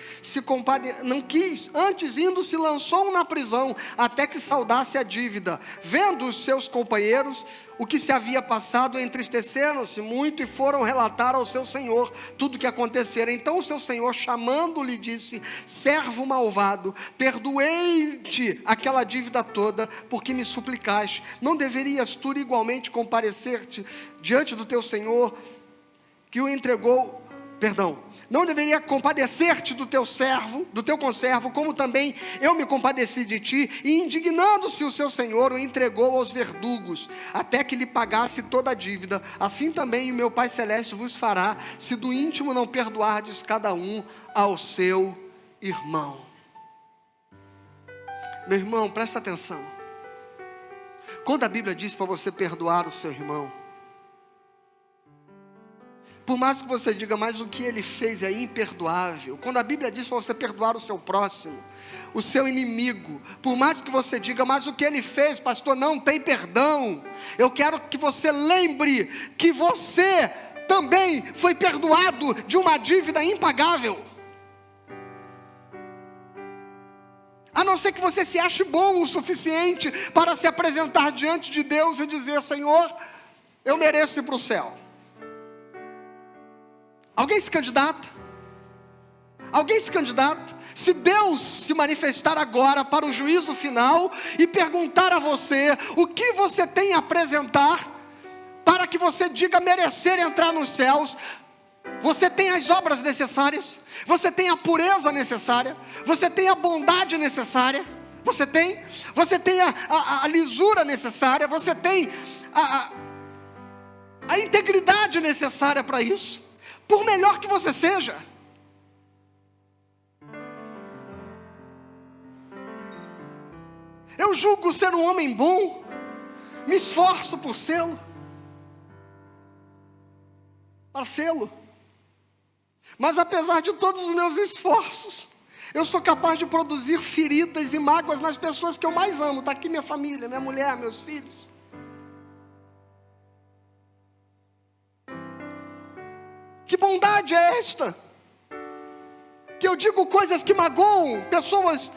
antes indo se lançou na prisão, até que saudasse a dívida. Vendo os seus companheiros, o que se havia passado, entristeceram-se muito e foram relatar ao seu senhor tudo o que acontecera. Então o seu senhor, chamando-lhe, disse: servo malvado, perdoei-te aquela dívida toda, porque me suplicaste. Não deverias tu igualmente comparecer-te diante do teu senhor, que o entregou, não deveria compadecer-te do teu servo, do teu conservo, como também eu me compadeci de ti? E indignando-se o seu senhor, o entregou aos verdugos, até que lhe pagasse toda a dívida. Assim também o meu Pai Celeste vos fará, se do íntimo não perdoardes cada um ao seu irmão. Meu irmão, presta atenção. Quando a Bíblia diz para você perdoar o seu irmão, por mais que você diga, mas o que ele fez é imperdoável. Quando a Bíblia diz para você perdoar o seu próximo, o seu inimigo, por mais que você diga, mas o que ele fez, pastor, não tem perdão. Eu quero que você lembre que você também foi perdoado de uma dívida impagável. A não ser que você se ache bom o suficiente para se apresentar diante de Deus e dizer: Senhor, eu mereço ir para o céu. Alguém se candidata? Alguém se candidata? Se Deus se manifestar agora para o juízo final e perguntar a você o que você tem a apresentar para que você diga merecer entrar nos céus, você tem as obras necessárias, você tem a pureza necessária, você tem a bondade necessária, você tem a lisura necessária, você tem a integridade necessária para isso. Por melhor que você seja, eu julgo ser um homem bom, me esforço por sê-lo, mas apesar de todos os meus esforços, eu sou capaz de produzir feridas e mágoas nas pessoas que eu mais amo. Está aqui minha família, minha mulher, meus filhos. Que bondade é esta? Que eu digo coisas que magoam pessoas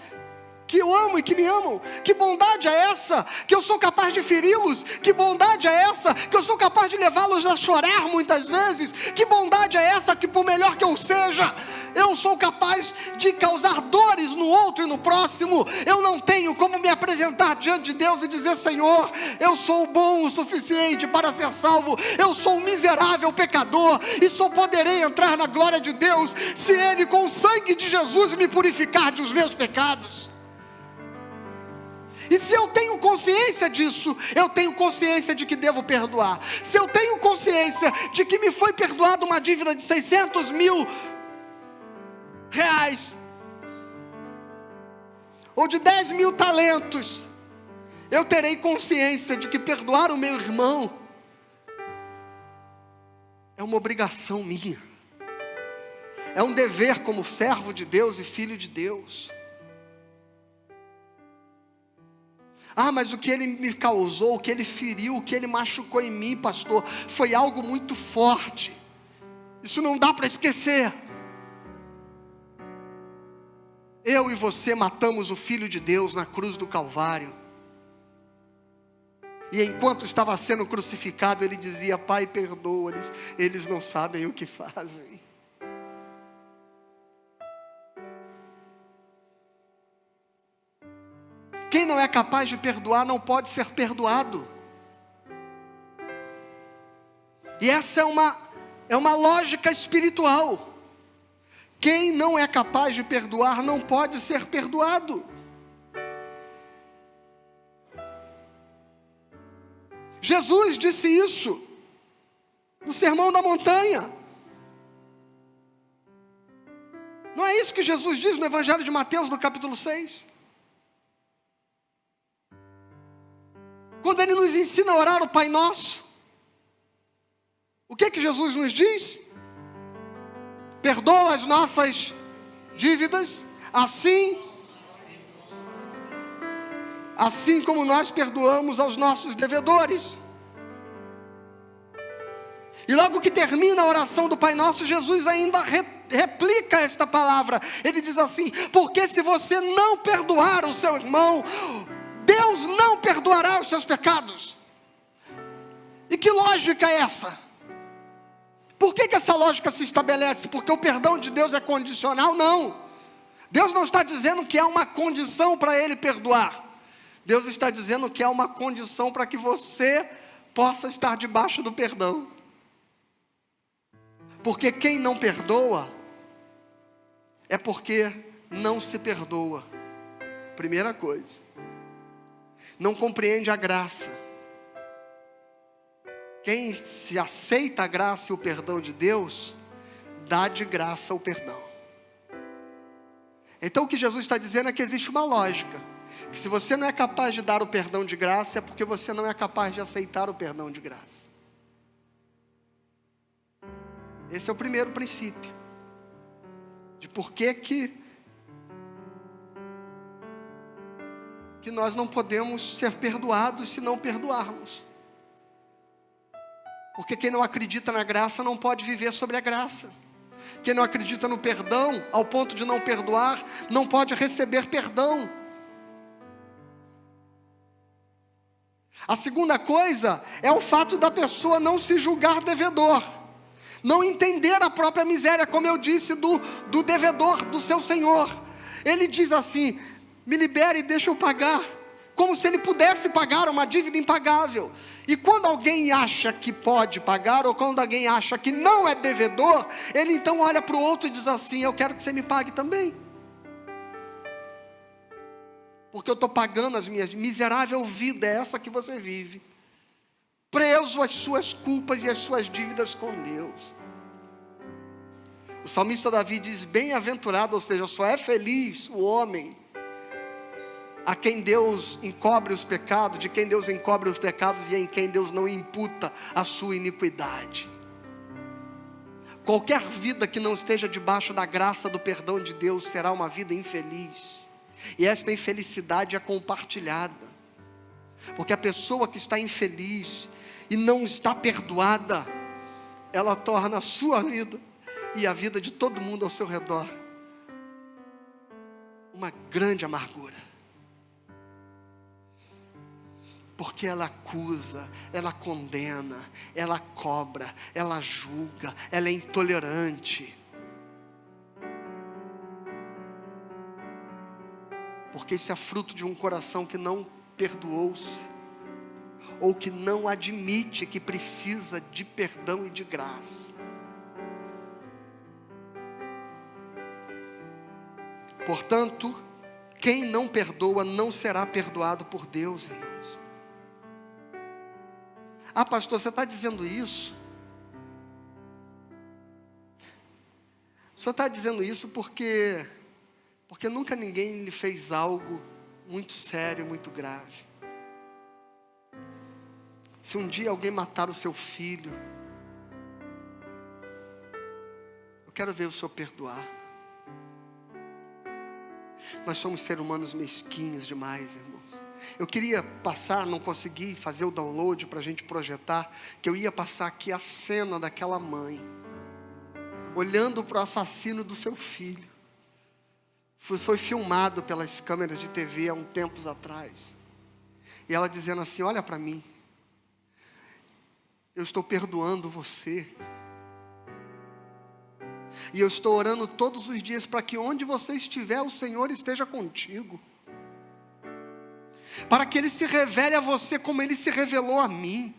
que eu amo e que me amam. Que bondade é essa? Que eu sou capaz de feri-los. Que bondade é essa? Que eu sou capaz de levá-los a chorar muitas vezes. Que bondade é essa? Que por melhor que eu seja, eu sou capaz de causar dores no outro e no próximo. Eu não tenho como me apresentar diante de Deus e dizer: Senhor, eu sou bom o suficiente para ser salvo. Eu sou um miserável pecador e só poderei entrar na glória de Deus se Ele, com o sangue de Jesus, me purificar dos meus pecados. E se eu tenho consciência disso, eu tenho consciência de que devo perdoar. Se eu tenho consciência de que me foi perdoada uma dívida de 600 mil reais, ou de 10 mil talentos, eu terei consciência de que perdoar o meu irmão é uma obrigação minha, é um dever como servo de Deus e filho de Deus. Ah, mas o que ele me causou, o que ele feriu, o que ele machucou em mim, pastor, foi algo muito forte. Isso não dá para esquecer. Eu e você matamos o Filho de Deus na cruz do Calvário. E enquanto estava sendo crucificado, ele dizia: Pai, perdoa-lhes, eles não sabem o que fazem. Quem não é capaz de perdoar não pode ser perdoado. E essa é uma lógica espiritual. Quem não é capaz de perdoar não pode ser perdoado. Jesus disse isso no Sermão da Montanha. Não é isso que Jesus diz no Evangelho de Mateus, no capítulo 6? Quando Ele nos ensina a orar o Pai Nosso, o que Jesus nos diz? Perdoa as nossas dívidas, assim como nós perdoamos aos nossos devedores. E logo que termina a oração do Pai Nosso, Jesus ainda replica esta palavra. Ele diz assim: porque se você não perdoar o seu irmão, Deus não perdoará os seus pecados. E que lógica é essa? Por que essa lógica se estabelece? Porque o perdão de Deus é condicional? Não. Deus não está dizendo que há uma condição para Ele perdoar. Deus está dizendo que há uma condição para que você possa estar debaixo do perdão. Porque quem não perdoa, é porque não se perdoa. Primeira coisa. Não compreende a graça. Quem se aceita a graça e o perdão de Deus, dá de graça o perdão. Então o que Jesus está dizendo é que existe uma lógica. Que se você não é capaz de dar o perdão de graça, é porque você não é capaz de aceitar o perdão de graça. Esse é o primeiro princípio. De por que nós não podemos ser perdoados se não perdoarmos. Porque quem não acredita na graça não pode viver sobre a graça. Quem não acredita no perdão, ao ponto de não perdoar, não pode receber perdão. A segunda coisa é o fato da pessoa não se julgar devedor. Não entender a própria miséria, como eu disse, do devedor do seu senhor. Ele diz assim: me libere e deixa eu pagar. Como se ele pudesse pagar uma dívida impagável. E quando alguém acha que pode pagar, ou quando alguém acha que não é devedor, ele então olha para o outro e diz assim: eu quero que você me pague também. Porque eu estou pagando as minhas, miserável vida é essa que você vive. Preso às suas culpas e às suas dívidas com Deus. O salmista Davi diz: bem-aventurado, ou seja, só é feliz o homem a quem Deus encobre os pecados, de quem Deus encobre os pecados e em quem Deus não imputa a sua iniquidade. Qualquer vida que não esteja debaixo da graça do perdão de Deus será uma vida infeliz. E esta infelicidade é compartilhada. Porque a pessoa que está infeliz e não está perdoada, ela torna a sua vida e a vida de todo mundo ao seu redor uma grande amargura. Porque ela acusa, ela condena, ela cobra, ela julga, ela é intolerante. Porque isso é fruto de um coração que não perdoou-se, ou que não admite que precisa de perdão e de graça. Portanto, quem não perdoa não será perdoado por Deus, irmãos. Ah, pastor, você está dizendo isso? O senhor está dizendo isso porque nunca ninguém lhe fez algo muito sério, muito grave. Se um dia alguém matar o seu filho, eu quero ver o senhor perdoar. Nós somos seres humanos mesquinhos demais, irmãos. Eu queria passar, não consegui fazer o download para a gente projetar, que eu ia passar aqui a cena daquela mãe, olhando para o assassino do seu filho. Foi filmado pelas câmeras de TV há um tempos atrás. E ela dizendo assim: olha para mim, eu estou perdoando você. E eu estou orando todos os dias para que onde você estiver, o Senhor esteja contigo. Para que Ele se revele a você como Ele se revelou a mim.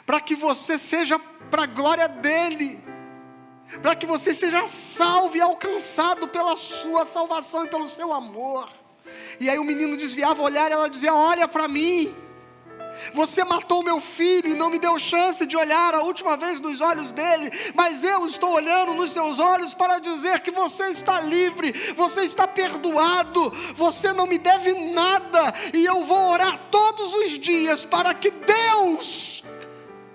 Para que você seja para a glória dEle. Para que você seja salvo e alcançado pela sua salvação e pelo seu amor. E aí o menino desviava o olhar e ela dizia: olha para mim. Você matou meu filho e não me deu chance de olhar a última vez nos olhos dele, mas eu estou olhando nos seus olhos para dizer que você está livre, você está perdoado, você não me deve nada, e eu vou orar todos os dias para que Deus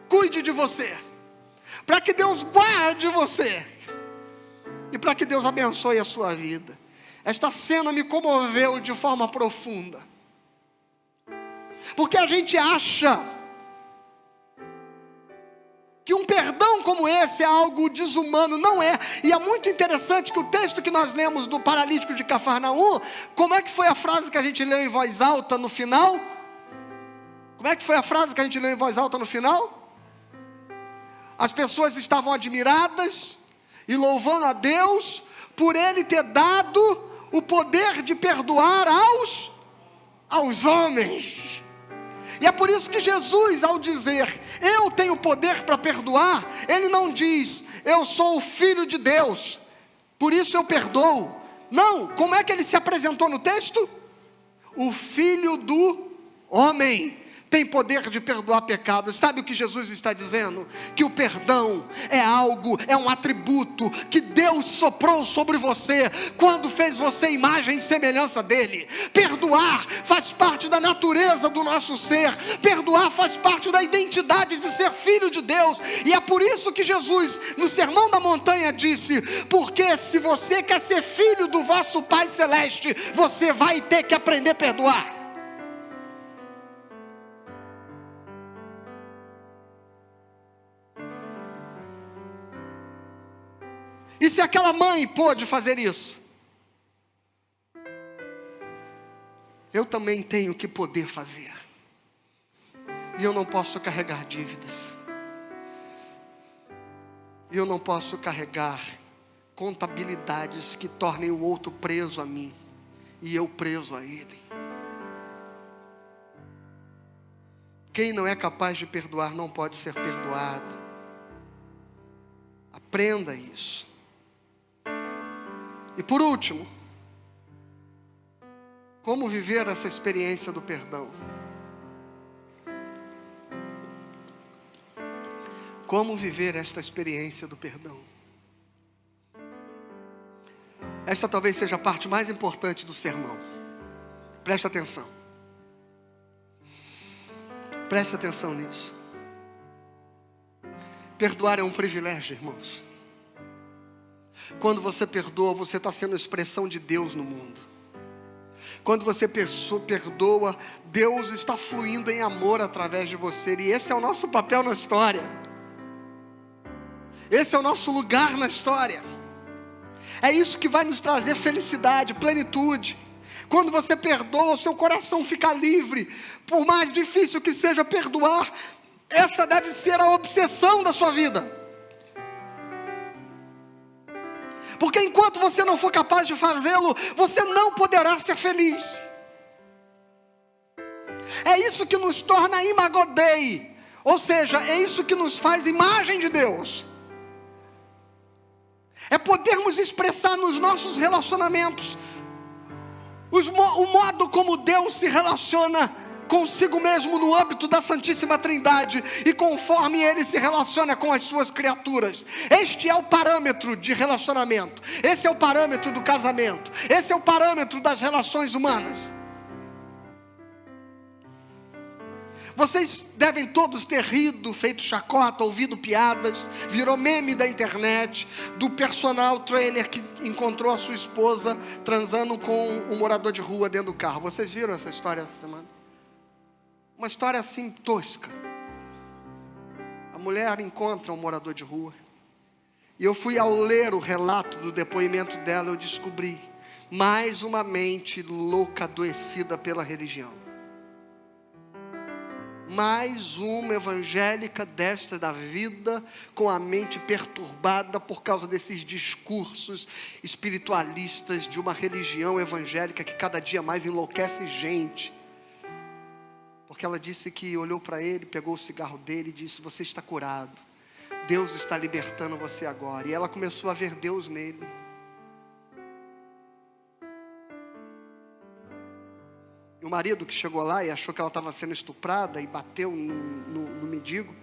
cuide de você, para que Deus guarde você, e para que Deus abençoe a sua vida. Esta cena me comoveu de forma profunda. Porque a gente acha que um perdão como esse é algo desumano. Não é. E é muito interessante que o texto que nós lemos do paralítico de Cafarnaum, como é que foi a frase que a gente leu em voz alta no final? Como Como é que foi a frase que a gente leu em voz alta no final? As pessoas estavam admiradas e louvando a Deus por Ele ter dado o poder de perdoar aos homens. E é por isso que Jesus, ao dizer, eu tenho poder para perdoar, Ele não diz, eu sou o Filho de Deus, por isso eu perdoo. Não, como é que Ele se apresentou no texto? O Filho do Homem tem poder de perdoar pecados. Sabe o que Jesus está dizendo? Que o perdão é um atributo que Deus soprou sobre você, quando fez você imagem e semelhança dEle. Perdoar faz parte da natureza do nosso ser, perdoar faz parte da identidade de ser filho de Deus, e é por isso que Jesus, no Sermão da Montanha, disse, porque se você quer ser filho do vosso Pai Celeste, você vai ter que aprender a perdoar. E se aquela mãe pôde fazer isso, eu também tenho que poder fazer. E eu não posso carregar dívidas. E eu não posso carregar contabilidades que tornem o outro preso a mim e eu preso a ele. Quem não é capaz de perdoar não pode ser perdoado. Aprenda isso. E por último, como viver essa experiência do perdão? Como viver esta experiência do perdão? Esta talvez seja a parte mais importante do sermão. Preste atenção. Preste atenção nisso. Perdoar é um privilégio, irmãos. Quando você perdoa, você está sendo expressão de Deus no mundo. Quando você perdoa, Deus está fluindo em amor através de você. E esse é o nosso papel na história. Esse é o nosso lugar na história. É isso que vai nos trazer felicidade, plenitude. Quando você perdoa, o seu coração fica livre. Por mais difícil que seja perdoar, essa deve ser a obsessão da sua vida. Porque enquanto você não for capaz de fazê-lo, você não poderá ser feliz. É isso que nos torna imago Dei, ou seja, é isso que nos faz imagem de Deus. É podermos expressar nos nossos relacionamentos o modo como Deus se relaciona consigo mesmo no âmbito da Santíssima Trindade e conforme Ele se relaciona com as suas criaturas. Este é o parâmetro de relacionamento. Esse é o parâmetro do casamento. Esse é o parâmetro das relações humanas. Vocês devem todos ter rido, feito chacota, ouvido piadas, virou meme da internet, do personal trainer que encontrou a sua esposa transando com um morador de rua dentro do carro. Vocês viram essa história essa semana? Uma história assim tosca. A mulher encontra um morador de rua. E eu fui ao ler o relato do depoimento dela, eu descobri mais uma mente louca, adoecida pela religião. Mais uma evangélica desta da vida, com a mente perturbada por causa desses discursos espiritualistas de uma religião evangélica que cada dia mais enlouquece gente. Porque ela disse que olhou para ele, pegou o cigarro dele e disse, você está curado. Deus está libertando você agora. E ela começou a ver Deus nele. E o marido que chegou lá e achou que ela estava sendo estuprada e bateu no mendigo.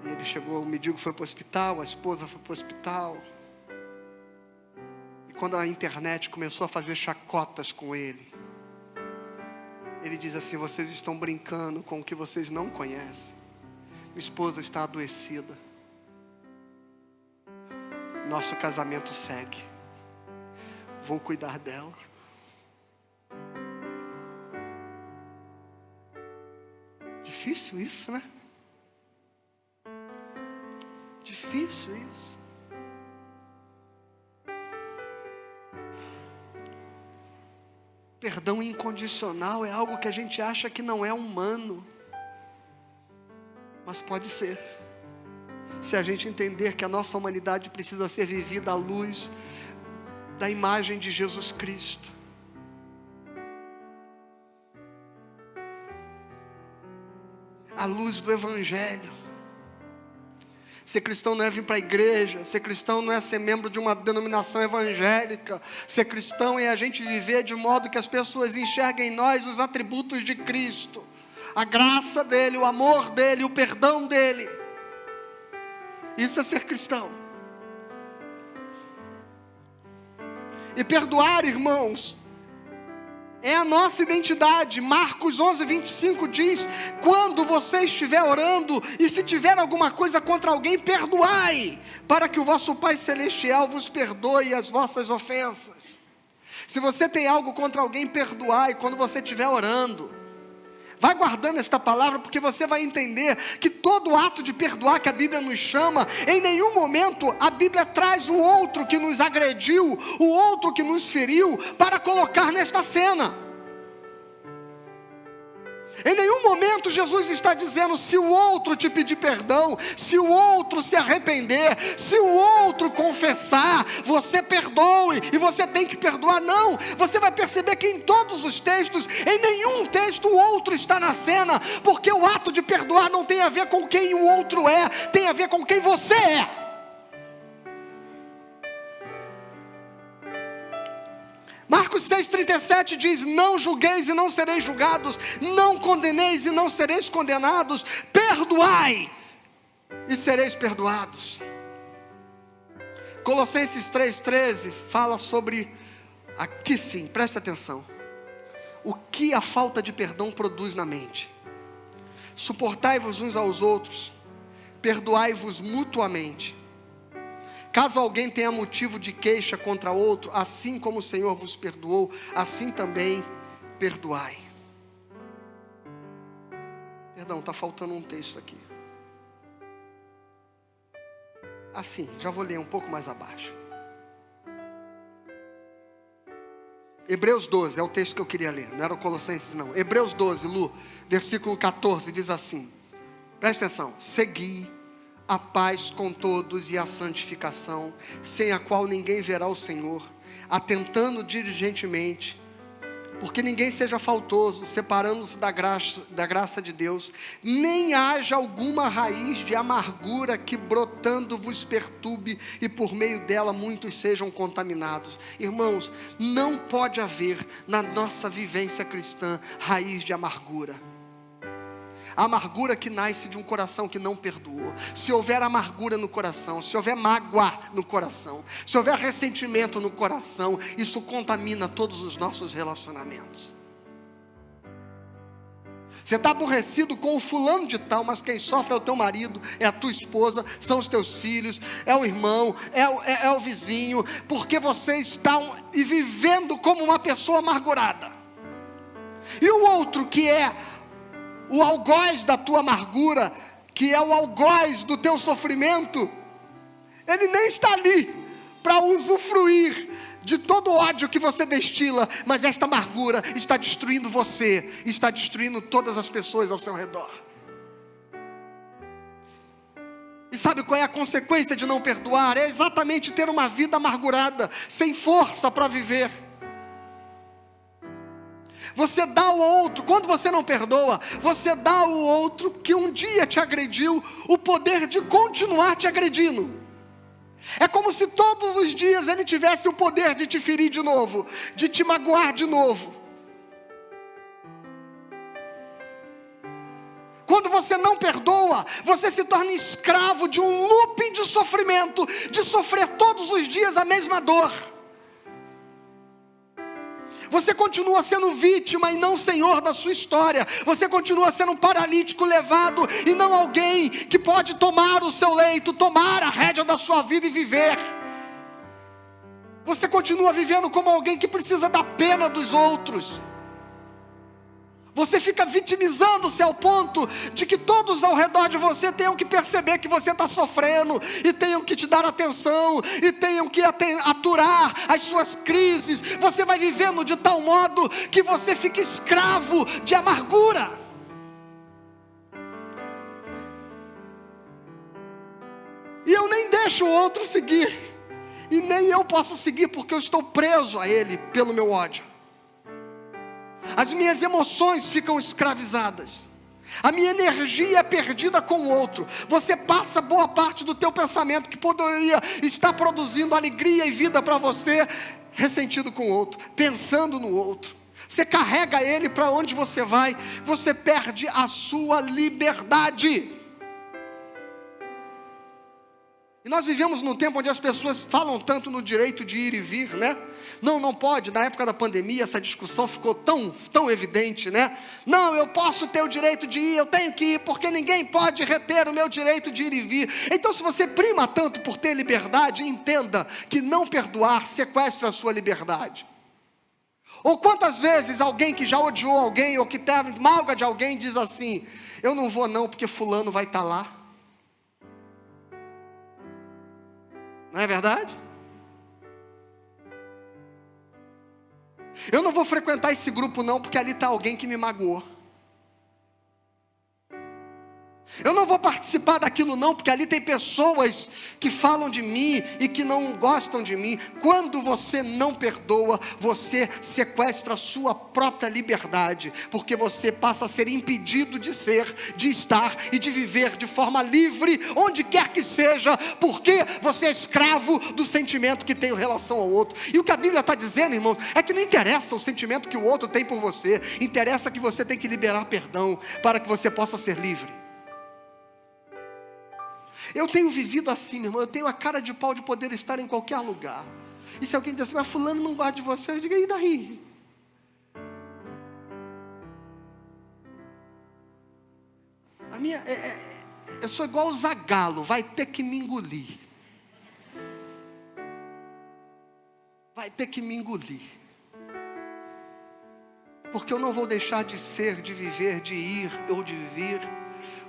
E ele chegou, o mendigo foi para o hospital, a esposa foi para o hospital. E quando a internet começou a fazer chacotas com ele, ele diz assim, vocês estão brincando com o que vocês não conhecem. Minha esposa está adoecida. Nosso casamento segue. Vou cuidar dela. Difícil isso, né? Difícil isso. Perdão incondicional é algo que a gente acha que não é humano, mas pode ser, se a gente entender que a nossa humanidade precisa ser vivida à luz da imagem de Jesus Cristo. À luz do Evangelho. Ser cristão não é vir para a igreja, ser cristão não é ser membro de uma denominação evangélica, ser cristão é a gente viver de modo que as pessoas enxerguem em nós os atributos de Cristo, a graça dele, o amor dele, o perdão dele. Isso é ser cristão. E perdoar, irmãos, é a nossa identidade. Marcos 11:25 diz: quando você estiver orando, e se tiver alguma coisa contra alguém, perdoai, para que o vosso Pai Celestial vos perdoe as vossas ofensas. Se você tem algo contra alguém, perdoai quando você estiver orando. Vai guardando esta palavra, porque você vai entender que todo ato de perdoar que a Bíblia nos chama, em nenhum momento a Bíblia traz o outro que nos agrediu, o outro que nos feriu, para colocar nesta cena. Em nenhum momento Jesus está dizendo: se o outro te pedir perdão, se o outro se arrepender, se o outro confessar, você perdoe, e você tem que perdoar. Não, você vai perceber que em todos os textos, em nenhum texto o outro está na cena, porque o ato de perdoar não tem a ver com quem o outro é, tem a ver com quem você é. Marcos 6,37 diz: não julgueis e não sereis julgados, não condeneis e não sereis condenados, perdoai e sereis perdoados. Colossenses 3,13 fala sobre, aqui sim, preste atenção, o que a falta de perdão produz na mente. Suportai-vos uns aos outros, perdoai-vos mutuamente. Caso alguém tenha motivo de queixa contra outro, assim como o Senhor vos perdoou, assim também perdoai. Perdão, está faltando um texto aqui. Assim, já vou ler um pouco mais abaixo. Hebreus 12, é o texto que eu queria ler, não era o Colossenses não. Hebreus 12, Lu, versículo 14, diz assim, presta atenção: segui a paz com todos e a santificação, sem a qual ninguém verá o Senhor, atentando diligentemente, porque ninguém seja faltoso, separando-se da graça de Deus, nem haja alguma raiz de amargura que brotando vos perturbe, e por meio dela muitos sejam contaminados. Irmãos, não pode haver na nossa vivência cristã raiz de amargura. A amargura que nasce de um coração que não perdoou. Se houver amargura no coração, se houver mágoa no coração, se houver ressentimento no coração, isso contamina todos os nossos relacionamentos. Você está aborrecido com o fulano de tal, mas quem sofre é o teu marido, é a tua esposa, são os teus filhos, é o irmão, é o vizinho, porque vocês estão vivendo como uma pessoa amargurada. E o outro que é o algoz da tua amargura, que é o algoz do teu sofrimento, ele nem está ali para usufruir de todo o ódio que você destila, mas esta amargura está destruindo você, está destruindo todas as pessoas ao seu redor. E sabe qual é a consequência de não perdoar? É exatamente ter uma vida amargurada, sem força para viver. Você dá ao outro, quando você não perdoa, você dá ao outro que um dia te agrediu, o poder de continuar te agredindo. É como se todos os dias ele tivesse o poder de te ferir de novo, de te magoar de novo. Quando você não perdoa, você se torna escravo de um looping de sofrimento, de sofrer todos os dias a mesma dor. Você continua sendo vítima e não senhor da sua história. Você continua sendo um paralítico levado e não alguém que pode tomar o seu leito, tomar a rédea da sua vida e viver. Você continua vivendo como alguém que precisa da pena dos outros. Você fica vitimizando-se ao ponto de que todos ao redor de você tenham que perceber que você está sofrendo, e tenham que te dar atenção, e tenham que aturar as suas crises. Você vai vivendo de tal modo que você fica escravo de amargura. E eu nem deixo o outro seguir, e nem eu posso seguir, porque eu estou preso a ele pelo meu ódio. As minhas emoções ficam escravizadas, a minha energia é perdida com o outro. Você passa boa parte do teu pensamento, que poderia estar produzindo alegria e vida para você, ressentido com o outro, pensando no outro. Você carrega ele para onde você vai, você perde a sua liberdade. E nós vivemos num tempo onde as pessoas falam tanto no direito de ir e vir, né? Não pode. Na época da pandemia essa discussão ficou tão evidente, né? Não, eu posso ter o direito de ir, eu tenho que ir, porque ninguém pode reter o meu direito de ir e vir. Então, se você prima tanto por ter liberdade, entenda que não perdoar sequestra a sua liberdade. Ou quantas vezes alguém que já odiou alguém, ou que teve mágoa de alguém, diz assim: eu não vou não, porque fulano vai estar lá. Não é verdade? Eu não vou frequentar esse grupo não, porque ali está alguém que me magoou. Eu não vou participar daquilo não, porque ali tem pessoas que falam de mim e que não gostam de mim. Quando você não perdoa, você sequestra a sua própria liberdade, porque você passa a ser impedido de ser, de estar e de viver de forma livre, onde quer que seja, porque você é escravo do sentimento que tem em relação ao outro. E o que a Bíblia está dizendo, irmãos, é que não interessa o sentimento que o outro tem por você, interessa que você tem que liberar perdão, para que você possa ser livre. Eu tenho vivido assim, meu irmão, eu tenho a cara de pau de poder estar em qualquer lugar. E se alguém diz assim: mas fulano não gosta de você, eu digo: e daí? Eu sou igual o Zagalo, vai ter que me engolir. Vai ter que me engolir. Porque eu não vou deixar de ser, de viver, de ir ou de vir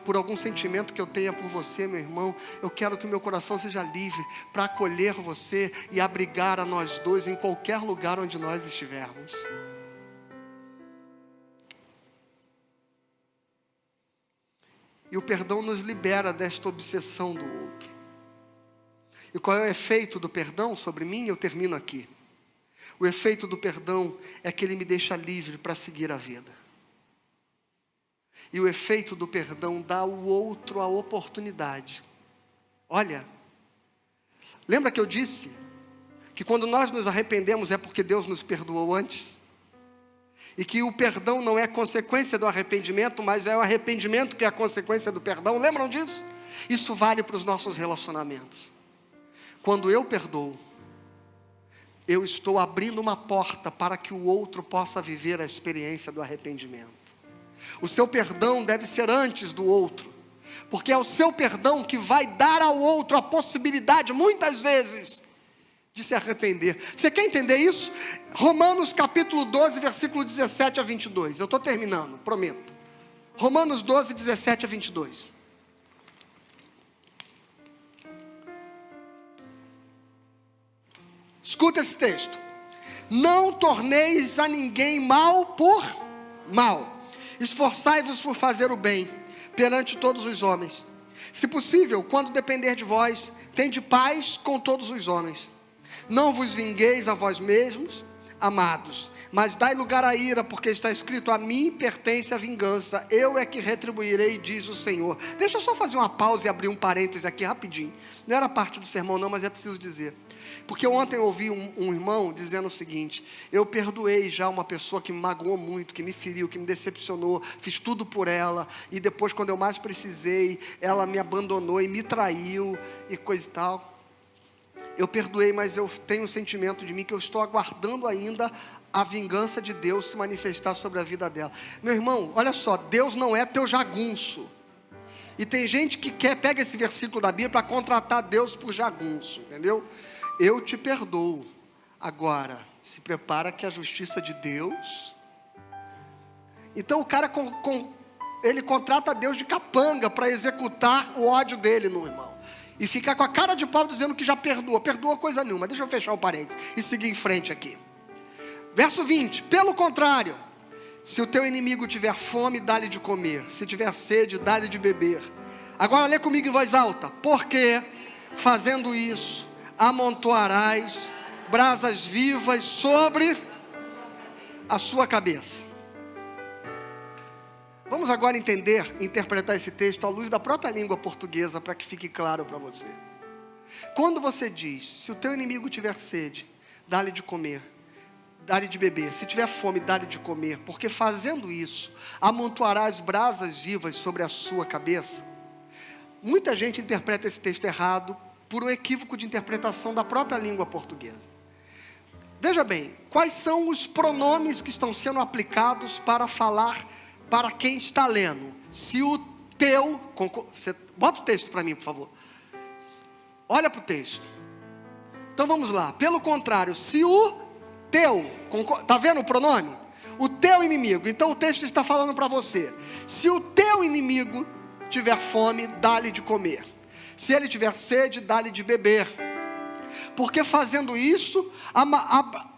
por algum sentimento que eu tenha por você, meu irmão. Eu quero que o meu coração seja livre para acolher você e abrigar a nós dois em qualquer lugar onde nós estivermos. E o perdão nos libera desta obsessão do outro. E qual é o efeito do perdão sobre mim? Eu termino aqui. O efeito do perdão é que ele me deixa livre para seguir a vida. E o efeito do perdão dá ao outro a oportunidade. Olha, lembra que eu disse que quando nós nos arrependemos é porque Deus nos perdoou antes? E que o perdão não é consequência do arrependimento, mas é o arrependimento que é a consequência do perdão. Lembram disso? Isso vale para os nossos relacionamentos. Quando eu perdoo, eu estou abrindo uma porta para que o outro possa viver a experiência do arrependimento. O seu perdão deve ser antes do outro, porque é o seu perdão que vai dar ao outro a possibilidade, muitas vezes, de se arrepender. Você quer entender isso? Romanos capítulo 12, versículo 17 a 22. Eu estou terminando, prometo. Romanos 12, 17 a 22. Escuta esse texto. Não torneis a ninguém mal por mal. Esforçai-vos por fazer o bem perante todos os homens. Se possível, quando depender de vós, tende paz com todos os homens. Não vos vingueis a vós mesmos, amados, mas dai lugar à ira, porque está escrito: a mim pertence a vingança, eu é que retribuirei, diz o Senhor. Deixa eu só fazer uma pausa e abrir um parêntese aqui rapidinho. Não era parte do sermão não, mas é preciso dizer. Porque ontem eu ouvi um irmão dizendo o seguinte: eu perdoei já uma pessoa que me magoou muito, que me feriu, que me decepcionou, fiz tudo por ela, e depois, quando eu mais precisei, ela me abandonou e me traiu, e coisa e tal. Eu perdoei, mas eu tenho um sentimento de mim que eu estou aguardando ainda a vingança de Deus se manifestar sobre a vida dela. Meu irmão, olha só, Deus não é teu jagunço. E tem gente que pega esse versículo da Bíblia para contratar Deus por jagunço, entendeu? Eu te perdoo. Agora, se prepara que a justiça de Deus Então o cara ele contrata Deus de capanga para executar o ódio dele no irmão. E ficar com a cara de pau dizendo que já perdoa. Perdoa coisa nenhuma. Deixa eu fechar o parênteses e seguir em frente aqui. Verso 20. Pelo contrário, se o teu inimigo tiver fome, dá-lhe de comer. Se tiver sede, dá-lhe de beber. Agora lê comigo em voz alta. Porque, fazendo isso, amontoarás brasas vivas sobre a sua cabeça. Vamos agora interpretar esse texto à luz da própria língua portuguesa, para que fique claro para você. Quando você diz, se o teu inimigo tiver sede, dá-lhe de comer, dá-lhe de beber. Se tiver fome, dá-lhe de comer. Porque fazendo isso, amontoarás brasas vivas sobre a sua cabeça. Muita gente interpreta esse texto errado, por um equívoco de interpretação da própria língua portuguesa. Veja bem, quais são os pronomes que estão sendo aplicados para falar para quem está lendo? Se o teu... Bota o texto para mim, por favor. Olha para o texto. Então vamos lá. Pelo contrário, se o teu... Está vendo o pronome? O teu inimigo. Então o texto está falando para você. Se o teu inimigo tiver fome, dá-lhe de comer. Se ele tiver sede, dá-lhe de beber. Porque fazendo isso,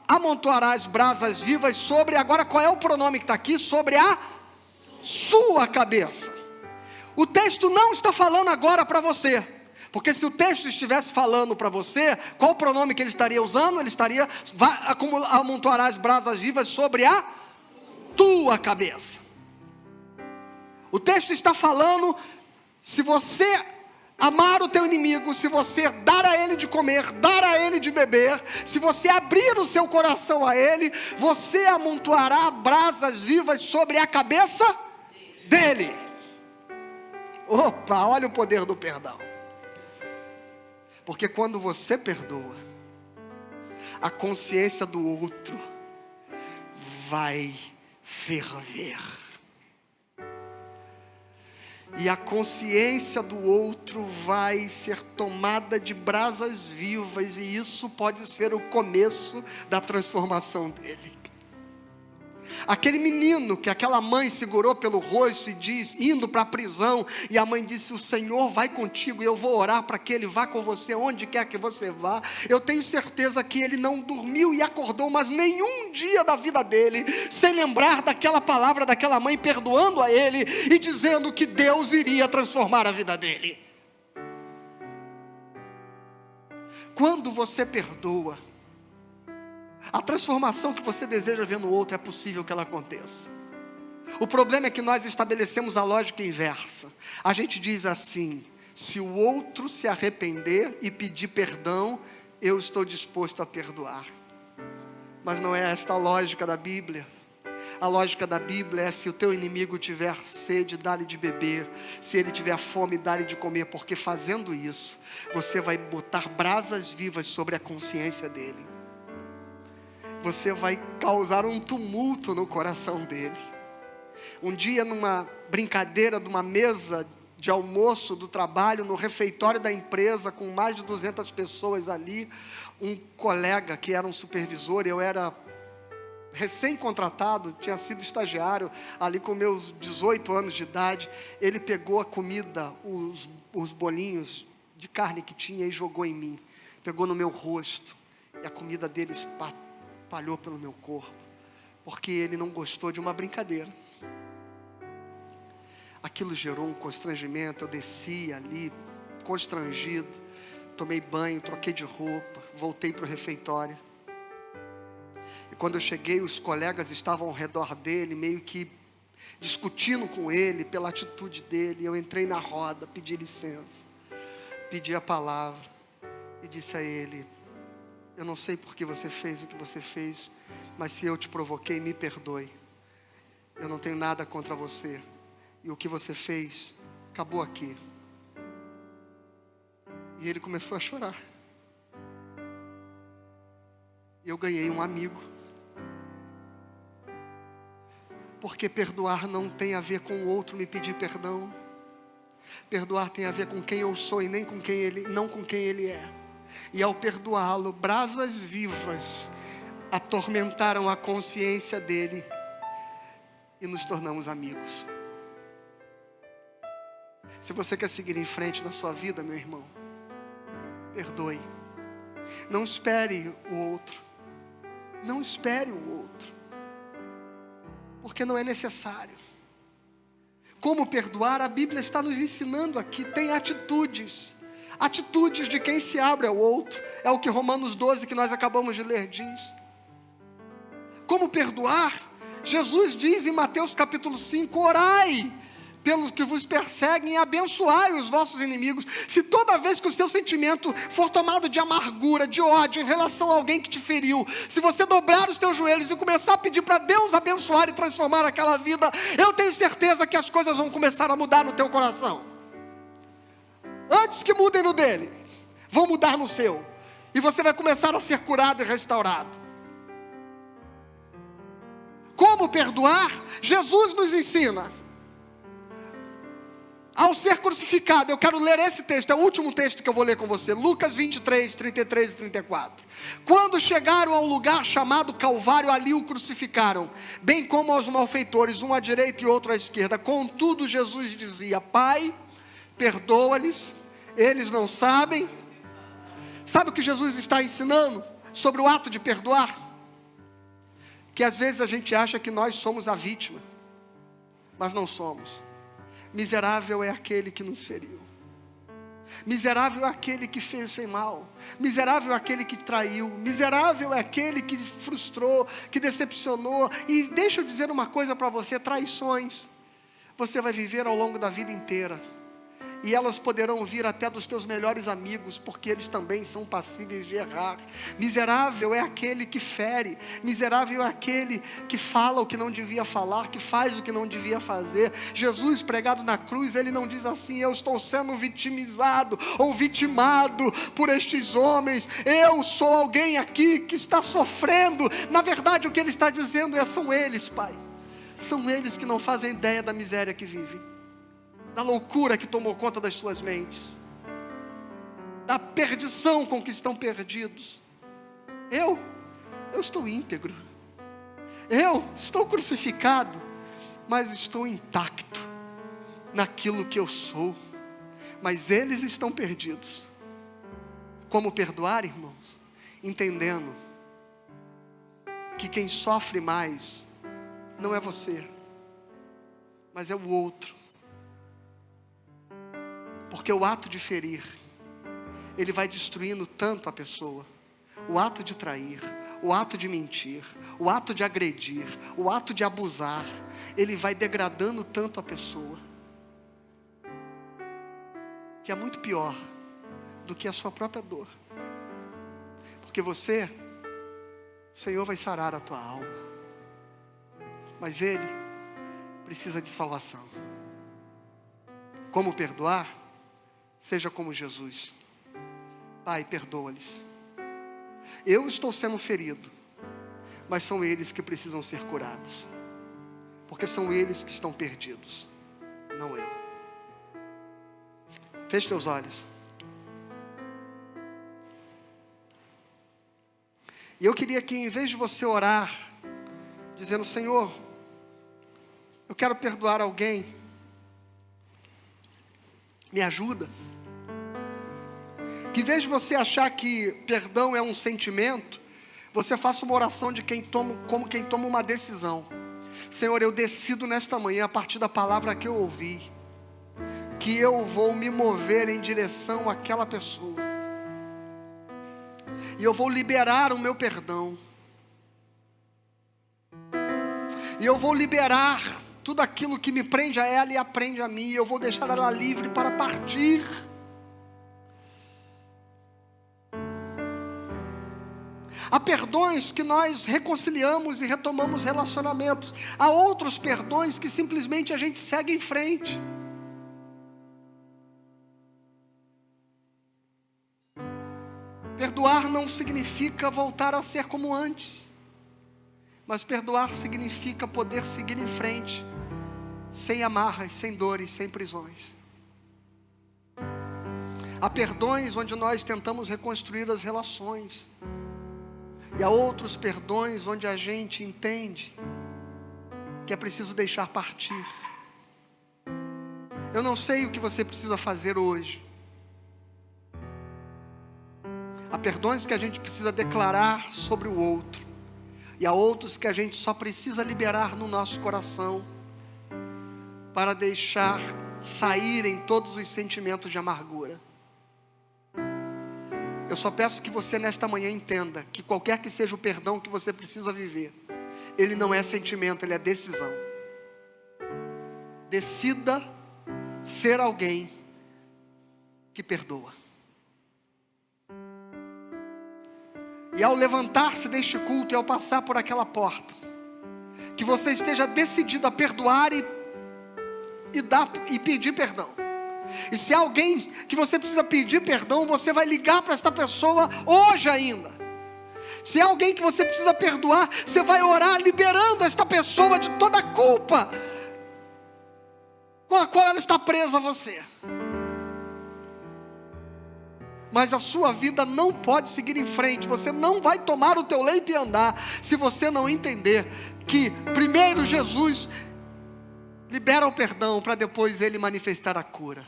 amontoarás brasas vivas sobre... Agora qual é o pronome que está aqui? Sobre a sua cabeça. O texto não está falando agora para você, porque se o texto estivesse falando para você, qual o pronome que ele estaria usando? Ele estaria, amontoarás brasas vivas sobre a tua cabeça. O texto está falando, se você amar o teu inimigo, se você dar a ele de comer, dar a ele de beber, se você abrir o seu coração a ele, você amontoará brasas vivas sobre a cabeça dele. Opa, olha o poder do perdão. Porque quando você perdoa, a consciência do outro vai ferver. E a consciência do outro vai ser tomada de brasas vivas, e isso pode ser o começo da transformação dele. Aquele menino que aquela mãe segurou pelo rosto e diz, indo para a prisão, e a mãe disse, o Senhor vai contigo, e eu vou orar para que Ele vá com você, onde quer que você vá. Eu tenho certeza que ele não dormiu e acordou, mas nenhum dia da vida dele, sem lembrar daquela palavra daquela mãe, perdoando a ele, e dizendo que Deus iria transformar a vida dele. Quando você perdoa, a transformação que você deseja ver no outro, é possível que ela aconteça. O problema é que nós estabelecemos a lógica inversa. A gente diz assim, se o outro se arrepender e pedir perdão, eu estou disposto a perdoar. Mas não é esta a lógica da Bíblia. A lógica da Bíblia é, se o teu inimigo tiver sede, dá-lhe de beber. Se ele tiver fome, dá-lhe de comer. Porque fazendo isso, você vai botar brasas vivas sobre a consciência dele. Você vai causar um tumulto no coração dele. Um dia, numa brincadeira de uma mesa de almoço do trabalho, no refeitório da empresa, com mais de 200 pessoas ali, um colega que era um supervisor, eu era recém-contratado, tinha sido estagiário, ali com meus 18 anos de idade, ele pegou a comida, os bolinhos de carne que tinha e jogou em mim, pegou no meu rosto, e a comida dele espalhou pelo meu corpo, porque ele não gostou de uma brincadeira. Aquilo gerou um constrangimento. Eu desci ali, constrangido, tomei banho, troquei de roupa, voltei para o refeitório. E quando eu cheguei, os colegas estavam ao redor dele, meio que discutindo com ele, pela atitude dele. Eu entrei na roda, pedi licença, pedi a palavra, e disse a ele, eu não sei por que você fez o que você fez, mas se eu te provoquei, me perdoe. Eu não tenho nada contra você. E o que você fez, acabou aqui. E ele começou a chorar. E eu ganhei um amigo. Porque perdoar não tem a ver com o outro me pedir perdão. Perdoar tem a ver com quem eu sou e nem com quem ele, não com quem ele é. E ao perdoá-lo, brasas vivas atormentaram a consciência dele. e nos tornamos amigos. Se você quer seguir em frente na sua vida, meu irmão, perdoe. Não espere o outro. Não espere o outro. Porque não é necessário. Como perdoar? A Bíblia está nos ensinando aqui. Tem atitudes. Atitudes de quem se abre ao outro. É o que Romanos 12, que nós acabamos de ler, diz. Como perdoar? Jesus diz em Mateus capítulo 5, orai pelos que vos perseguem e abençoai os vossos inimigos. Se toda vez que o seu sentimento for tomado de amargura, de ódio em relação a alguém que te feriu, se você dobrar os teus joelhos e começar a pedir para Deus abençoar e transformar aquela vida, eu tenho certeza que as coisas vão começar a mudar no teu coração. Antes que mudem no dele, vão mudar no seu. E você vai começar a ser curado e restaurado. Como perdoar? Jesus nos ensina. Ao ser crucificado, eu quero ler esse texto, é o último texto que eu vou ler com você, Lucas 23, 33 e 34. Quando chegaram ao lugar chamado Calvário, ali o crucificaram, bem como aos malfeitores, um à direita e outro à esquerda. Contudo, Jesus dizia, Pai, perdoa-lhes, eles não sabem. Sabe o que Jesus está ensinando sobre o ato de perdoar? Que às vezes a gente acha que nós somos a vítima, mas não somos. Miserável é aquele que nos feriu. Miserável é aquele que fez sem mal. Miserável é aquele que traiu. Miserável é aquele que frustrou, que decepcionou. E deixa eu dizer uma coisa para você, traições você vai viver ao longo da vida inteira. E elas poderão vir até dos teus melhores amigos, porque eles também são passíveis de errar. Miserável é aquele que fere. Miserável é aquele que fala o que não devia falar, que faz o que não devia fazer. Jesus pregado na cruz, ele não diz assim, eu estou sendo vitimizado ou vitimado por estes homens. Eu sou alguém aqui que está sofrendo. Na verdade, o que ele está dizendo são eles, Pai. São eles que não fazem ideia da miséria que vivem, da loucura que tomou conta das suas mentes, da perdição com que estão perdidos. Eu estou íntegro, eu estou crucificado, mas estou intacto naquilo que eu sou, mas eles estão perdidos. Como perdoar, irmãos? Entendendo que quem sofre mais não é você, mas é o outro. Porque o ato de ferir, ele vai destruindo tanto a pessoa. O ato de trair, o ato de mentir, o ato de agredir, o ato de abusar, ele vai degradando tanto a pessoa, que é muito pior do que a sua própria dor. Porque o Senhor vai sarar a tua alma, mas ele precisa de salvação. Como perdoar? Seja como Jesus. Pai, perdoa-lhes. Eu estou sendo ferido, mas são eles que precisam ser curados, porque são eles que estão perdidos, não eu. Feche teus olhos. E eu queria que, em vez de você orar dizendo, Senhor, eu quero perdoar alguém, me ajuda. Que em vez de você achar que perdão é um sentimento, você faça uma oração de como quem toma uma decisão. Senhor, eu decido nesta manhã, a partir da palavra que eu ouvi, que eu vou me mover em direção àquela pessoa, e eu vou liberar o meu perdão, e eu vou liberar tudo aquilo que me prende a ela e aprende a mim. Eu vou deixar ela livre para partir. Há perdões que nós reconciliamos e retomamos relacionamentos. Há outros perdões que simplesmente a gente segue em frente. Perdoar não significa voltar a ser como antes, mas perdoar significa poder seguir em frente, sem amarras, sem dores, sem prisões. Há perdões onde nós tentamos reconstruir as relações, e há outros perdões onde a gente entende que é preciso deixar partir. Eu não sei o que você precisa fazer hoje. Há perdões que a gente precisa declarar sobre o outro, e há outros que a gente só precisa liberar no nosso coração, para deixar saírem todos os sentimentos de amargura. Eu só peço que você nesta manhã entenda que qualquer que seja o perdão que você precisa viver, ele não é sentimento, ele é decisão. Decida ser alguém que perdoa. E ao levantar-se deste culto e ao passar por aquela porta, que você esteja decidido a perdoar e pedir perdão. E se há alguém que você precisa pedir perdão, você vai ligar para esta pessoa hoje ainda. Se há alguém que você precisa perdoar, você vai orar liberando esta pessoa de toda a culpa com a qual ela está presa a você. Mas a sua vida não pode seguir em frente. Você não vai tomar o teu leito e andar, se você não entender que primeiro Jesus libera o perdão, para depois Ele manifestar a cura.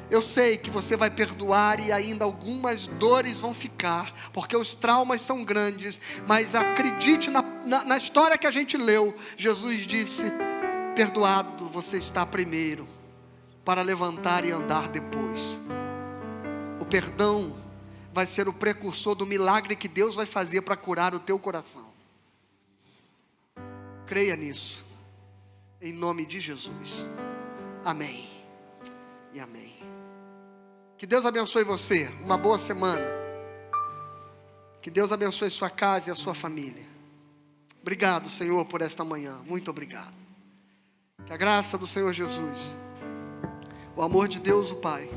Eu sei que você vai perdoar e ainda algumas dores vão ficar, porque os traumas são grandes, mas acredite na história que a gente leu. Jesus disse: perdoado você está primeiro, para levantar e andar depois. O perdão vai ser o precursor do milagre que Deus vai fazer para curar o teu coração. Creia nisso, em nome de Jesus. Amém e amém. Que Deus abençoe você, uma boa semana. Que Deus abençoe sua casa e a sua família. Obrigado, Senhor, por esta manhã, muito obrigado. Que a graça do Senhor Jesus, o amor de Deus o Pai,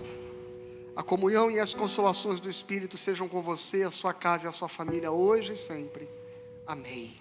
a comunhão e as consolações do Espírito sejam com você, a sua casa e a sua família, hoje e sempre. Amém.